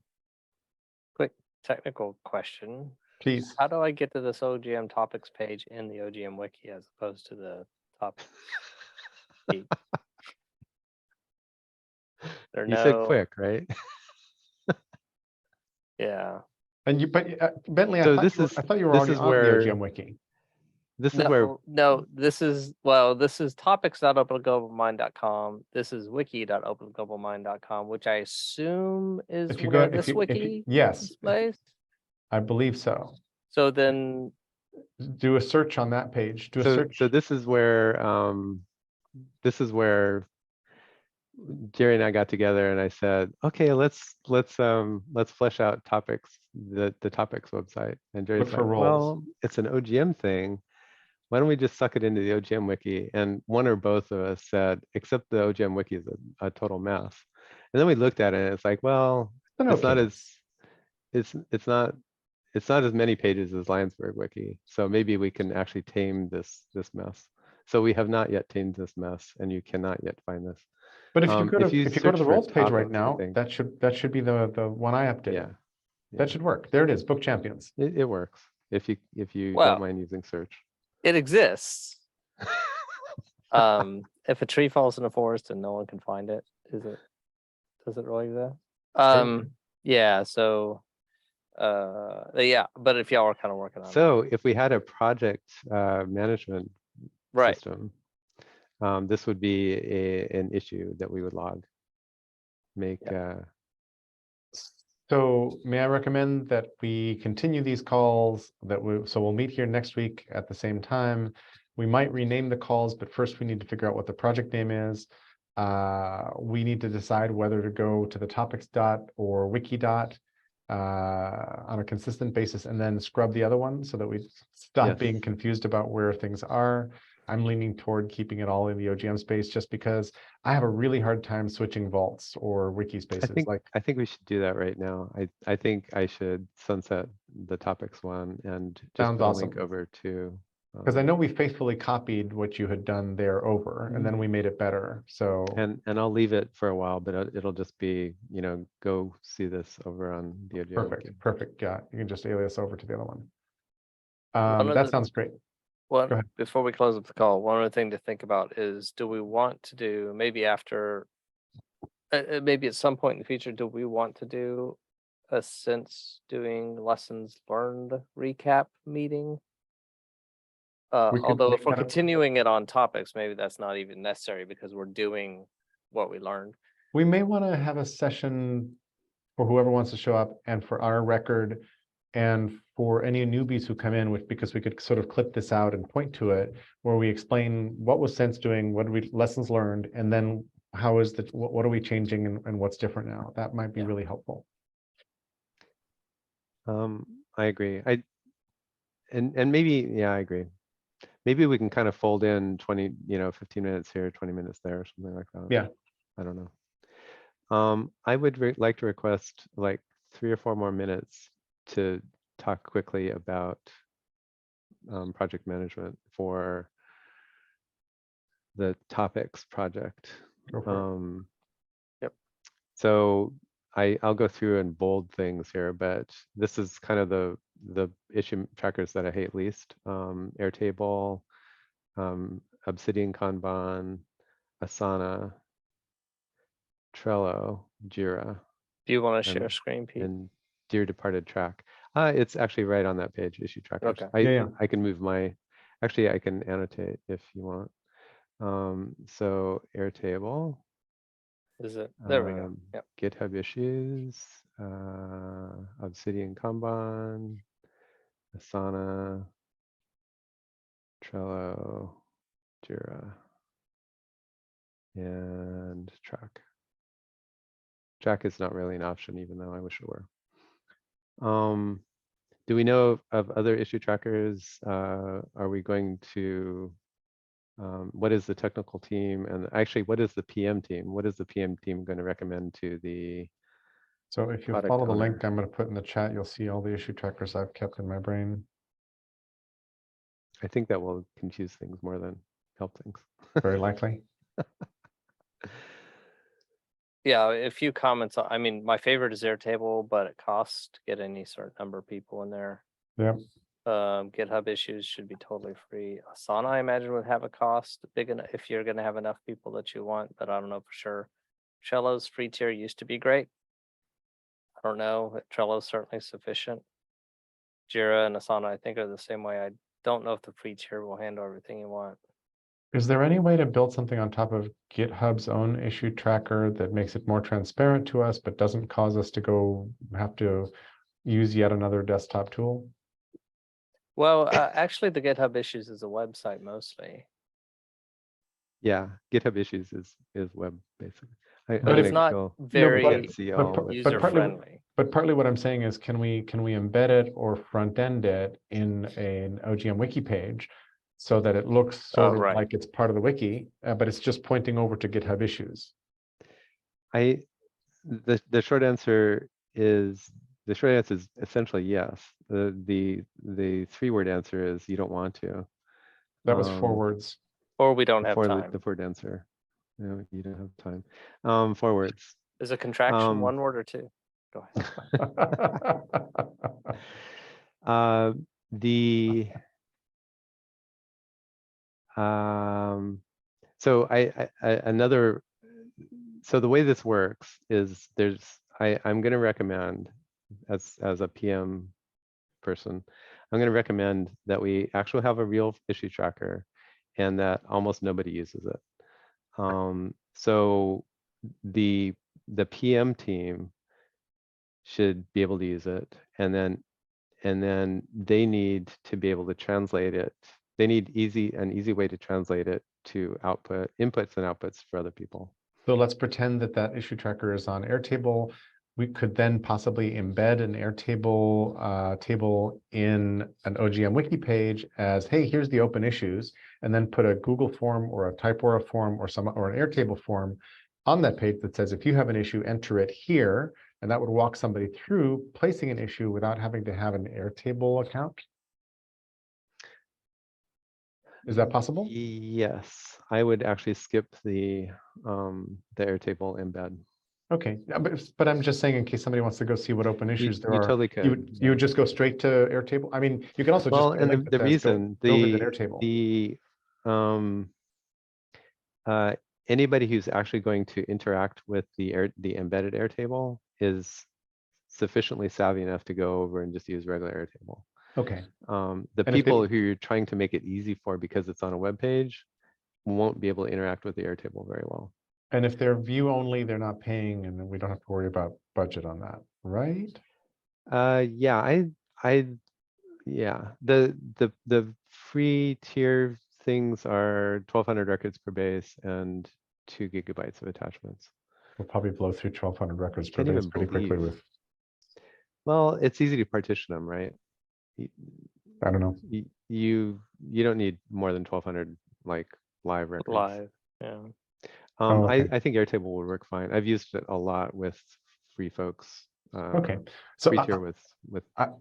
Quick technical question. Please. How do I get to this OGM topics page in the OGM wiki as opposed to the top? sheet? you said quick, right? Yeah. And Bentley, So I thought you were this already is on the where- OGM wiki. This is where No, this is topics.openglobalmind.com. This is wiki.openglobalmind.com, which I assume is If you where go, this wiki yes, is placed. I believe so. So then, Do a search on that page. Do a so search. so this is where Jerry and I got together and I said, okay, let's flesh out topics, the topics website. And Jerry's Look for like, roles. well, it's an OGM thing. Why don't we just suck it into the OGM wiki? And one or both of us said, except the OGM wiki is a total mess. And then we looked at it and it's like, well, it's not Okay. as it's not as many pages as Lionsburg wiki. So maybe we can actually tame this mess. So we have not yet tamed this mess, and you cannot yet find this. But if you go to the search for roles page right topics, I now, think, that should be the one I updated. yeah, That should work. There it is, book champions. it works if you Well- don't mind using search. it exists. If a tree falls in a forest and no one can find it, does it really exist? Yeah, so yeah, but if y'all are kind of working on it. So if we had a project management Right. system, this would be an issue that we would log. So may I recommend that we continue these calls so we'll meet here next week at the same time. We might rename the calls, but first we need to figure out what the project name is. We need to decide whether to go to the topics dot or wiki dot on a consistent basis and then scrub the other one so that we stop Yes. being confused about where things are. I'm leaning toward keeping it all in the OGM space just because I have a really hard time switching vaults or wiki spaces. I think we should do that right now. I think I should sunset the topics one and just Sounds put a link awesome. over to. Because I know we faithfully copied what you had done there over, and then we made it better. So And I'll leave it for a while, but it'll just be, go see this over on the OGM wiki. perfect. Yeah, you can just alias over to the other one. One of That the- sounds great. Well, Go ahead. before we close up the call, one other thing to think about is, do we want to do, maybe after, maybe at some point in the future, do we want to do a since doing lessons learned recap meeting? We could Although make if we're that a- continuing it on topics, maybe that's not even necessary because we're doing what we learned. We may want to have a session for whoever wants to show up and for our record and for any newbies who come in, because we could sort of clip this out and point to it, where we explain what was Sense doing, what we lessons learned, and then what are we changing and what's different now. That might be really helpful. I agree. And maybe, yeah, I agree. Maybe we can kind of fold in 15 minutes here, 20 minutes there, or something like that. Yeah. I don't know. I would like to request like 3 or 4 more minutes to talk quickly about project management for the topics project. Go for it. Yep. So I'll go through and bold things here, but this is kind of the issue trackers that I hate least. Airtable, Obsidian Kanban, Asana, Trello, Jira, Do you want to And- share screen, Pete? and Dear Departed Track. It's actually right on that page, issue trackers. Okay. Yeah. I can move actually I can annotate if you want. So Airtable. Is it? There we go. um, Yep. GitHub issues, Obsidian Kanban, Asana, Trello, Jira, and Track. Track is not really an option, even though I wish it were. Do we know of other issue trackers? Are we going to, what is the technical team? And actually, what is the PM team? What is the PM team going to recommend to the So if you product follow the owner? link I'm going to put in the chat, you'll see all the issue trackers I've kept in my brain. I think that will confuse things more than help things. Very likely. Yeah, a few comments. I mean, my favorite is Airtable, but it costs to get any certain number of people in there. Yep. GitHub issues should be totally free. Asana, I imagine, would have a cost big enough if you're going to have enough people that you want, but I don't know for sure. Trello's free tier used to be great. I don't know. Trello's certainly sufficient. Jira and Asana, I think, are the same way. don't know if the free tier will handle everything you want. Is there any way to build something on top of GitHub's own issue tracker that makes it more transparent to us, but doesn't cause us to have to use yet another desktop tool? Well, actually, the GitHub issues is a website mostly, Yeah, GitHub Issues is web basically. I'm but it's gonna not go very look at CL with- user friendly. But partly what I'm saying is, can we embed it or front end it in an OGM wiki page so that it looks sort of right. like it's part of the wiki, but it's just pointing over to GitHub issues? The short answer is essentially yes. The 3-word answer is you don't want to. That was 4 words. Or we don't have time. The 4th answer. No, you don't have time. 4 words. Is a contraction Um, 1 word or 2? Go ahead. The so so the way this works is I'm going to recommend as a PM person, I'm going to recommend that we actually have a real issue tracker and that almost nobody uses it. So the PM team should be able to use it, and then they need to be able to translate it. They need an easy way to translate it to inputs and outputs for other people. So let's pretend that issue tracker is on Airtable. We could then possibly embed an Airtable table in an OGM wiki page as, hey, here's the open issues, and then put a Google form or a Typora form or an Airtable form on that page that says, if you have an issue, enter it here, and that would walk somebody through placing an issue without having to have an Airtable account. Is that possible? Yes, I would actually skip the Airtable embed. Okay, yeah, but I'm just saying in case somebody wants to go see what open issues there you are. totally could. You would just go straight to Airtable. I mean, you can also Well, just put a link and that the says, reason go visit Airtable. Anybody who's actually going to interact with the embedded Airtable is sufficiently savvy enough to go over and just use regular Airtable. Okay. The And if people they- who you're trying to make it easy for because it's on a web page won't be able to interact with the Airtable very well. And if they're view only, they're not paying, and we don't have to worry about budget on that, right? Yeah, yeah. The free tier things are 1,200 records per base and 2 gigabytes of attachments. We'll probably blow through 1,200 records per Can't base even pretty quickly believe. with, Well, it's easy to partition them, right? I don't know. You don't need more than 1,200 like live records. Live, yeah. Okay. I think Airtable would work fine. I've used it a lot with free folks. Okay, so Free tier with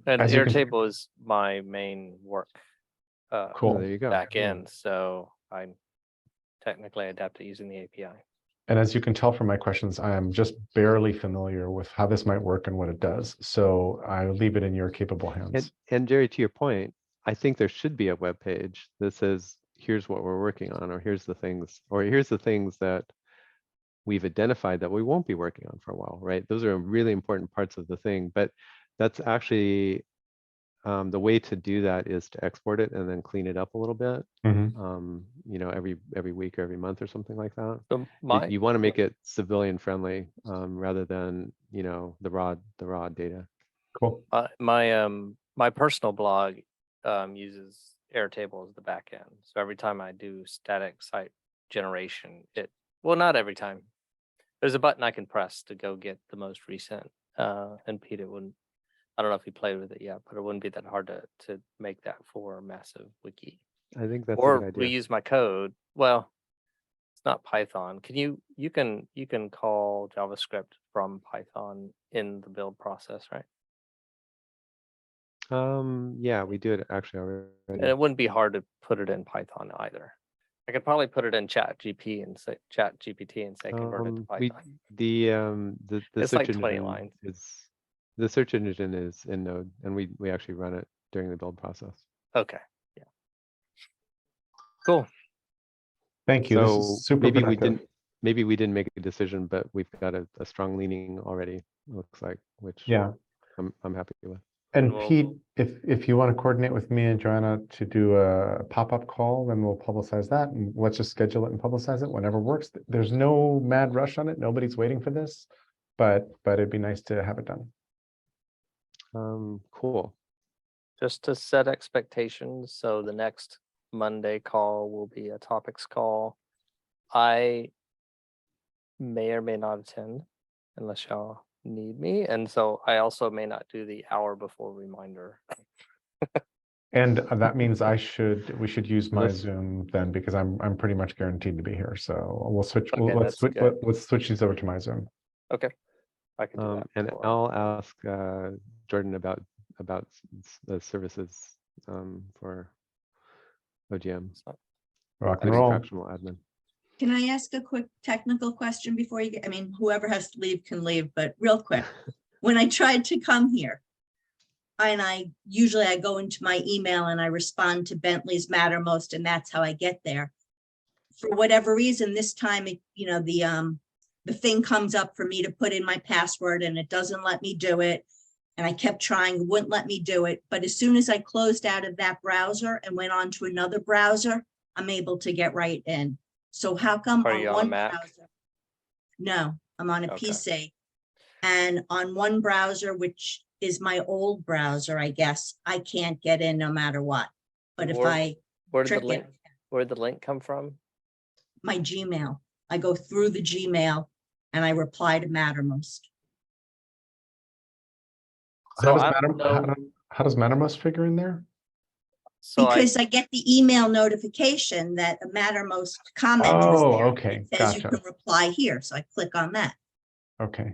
And as you can- Airtable is my main work Cool. there you go. back end, so I'm technically adept at using the API. And as you can tell from my questions, I am just barely familiar with how this might work and what it does. So I leave it in your capable hands. And Jerry, to your point, I think there should be a web page that says, here's what we're working on, or here's the things that we've identified that we won't be working on for a while, right? Those are really important parts of the thing, but that's actually the way to do that is to export it and then clean it up a little bit, every week or every month or something like that. So You want to make it civilian friendly rather than, the raw data. Cool. My personal blog uses Airtable as the back end. So every time I do static site generation, well, not every time. There's a button I can press to go get the most recent. And Pete, I don't know if he played with it yet, but it wouldn't be that hard to make that for a massive wiki. I think that's a Or good idea. reuse my code. Well, it's not Python. You can call JavaScript from Python in the build process, right? Yeah, we do it actually already. And it wouldn't be hard to put it in Python either. I could probably put it in GPT and say convert it to Python. The It's search like 20 engine lines. the search engine is in Node, and we actually run it during the build process. Okay. Yeah. Cool. Thank you. This So is super maybe productive. we didn't make a decision, but we've got a strong leaning already, looks like, which Yeah. I'm happy with. And we'll- Pete, if you want to coordinate with me and Joanna to do a pop-up call, then we'll publicize that and let's just schedule it and publicize it whenever works. There's no mad rush on it. Nobody's waiting for this, but it'd be nice to have it done. Cool. Just to set expectations, so the next Monday call will be a topics call. I may or may not attend unless y'all need me, and so I also may not do the hour before reminder. And that means we should use my Let's- Zoom then because I'm pretty much guaranteed to be here. So we'll switch. Okay, Let's that's good. let's switch these over to my Zoom. Okay, I can do that. And before. I'll ask Jordan about the services for OGM. Rock Like and roll. fractional admin. Can I ask a quick technical question before you get, I mean, whoever has to leave can leave, but real quick. When I tried to come here, and I usually go into my email and I respond to Bentley's Mattermost, and that's how I get there. For whatever reason, this time, the thing comes up for me to put in my password and it doesn't let me do it. And I kept trying, it wouldn't let me do it. But as soon as I closed out of that browser and went on to another browser, I'm able to get right in. So how come Are on you on a one Mac? browser? No, I'm on a Okay. PC. And on one browser, which is my old browser, I guess, I can't get in no matter what. But if Where- Where did trick the it, link? Where did the link come from? my Gmail, I go through the Gmail and I reply to Mattermost. So How I does don't know. how does Mattermost figure in there? So Because I get the email notification that a Mattermost comment is Oh, there. okay, It says you gotcha. can reply here, so I click on that. Okay.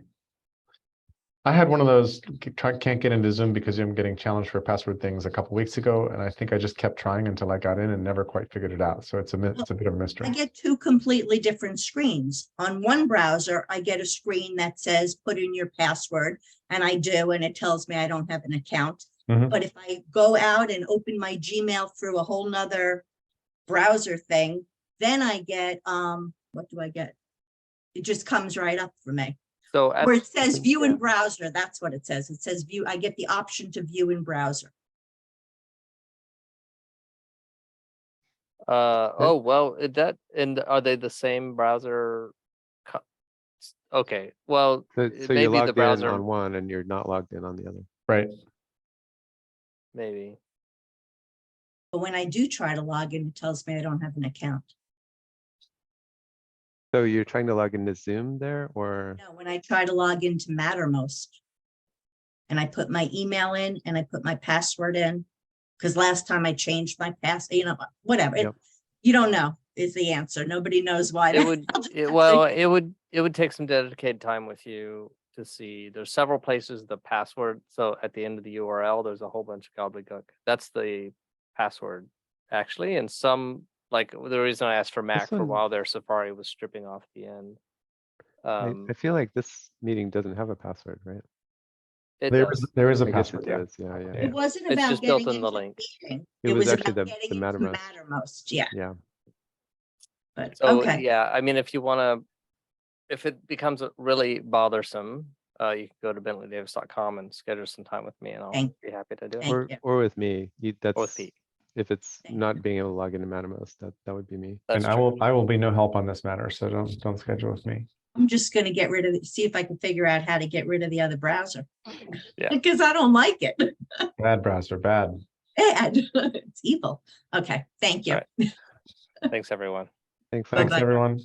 I had one of those can't get into Zoom because I'm getting challenged for password things a couple weeks ago, and I think I just kept trying until I got in and never quite figured it out. So it's a bit of a mystery. I get two completely different screens. On one browser, I get a screen that says, put in your password, and I do, and it tells me I don't have an account. Mhm. But if I go out and open my Gmail through a whole nother browser thing, then I get, what do I get? It just comes right up for me. So Or it says view in yeah. browser. That's what it says. It says view. I get the option to view in browser. Oh, well, and are they the same browser? Okay, well, So it you're may be the logged in browser, on one and you're not logged in on the other. Right. maybe. But when I do try to log in, it tells me I don't have an account. So you're trying to log into Zoom there, or No, when I try to log into Mattermost and I put my email in and I put my password in, because last time I changed my whatever. Yep. You don't know is the answer. Nobody knows why. It would, it would take some dedicated time with you to see. There's several places the password. So at the end of the URL, there's a whole bunch of gobbledygook. That's the password actually. And some, like the reason I asked for Mac for a one- while there, Safari was stripping off the end. I feel like this meeting doesn't have a password, right? It There does. is a I guess password. it does. Yeah, yeah. It wasn't It's about just built getting in the into link. meeting. It It was was actually about the getting into Mattermost. Mattermost. Yeah, Yeah. but So okay. yeah, I mean, if you want to, if it becomes really bothersome, you can go to bentleydavis.com and schedule some time with me, and I'll Thank- be happy to do it. Thank you. Or with me. That's Or with Pete. if it's Thank not being able to log into Mattermost, that would be me. That's And true. I will be no help on this matter, so don't schedule with me. I'm just going to get rid of it, see if I can figure out how to get rid of the other browser. Yeah. Because I don't like it. Bad browser, bad. Bad. It's evil. Okay, thank you. All right. Thanks, everyone. Thanks. Thanks, Bye-bye. everyone.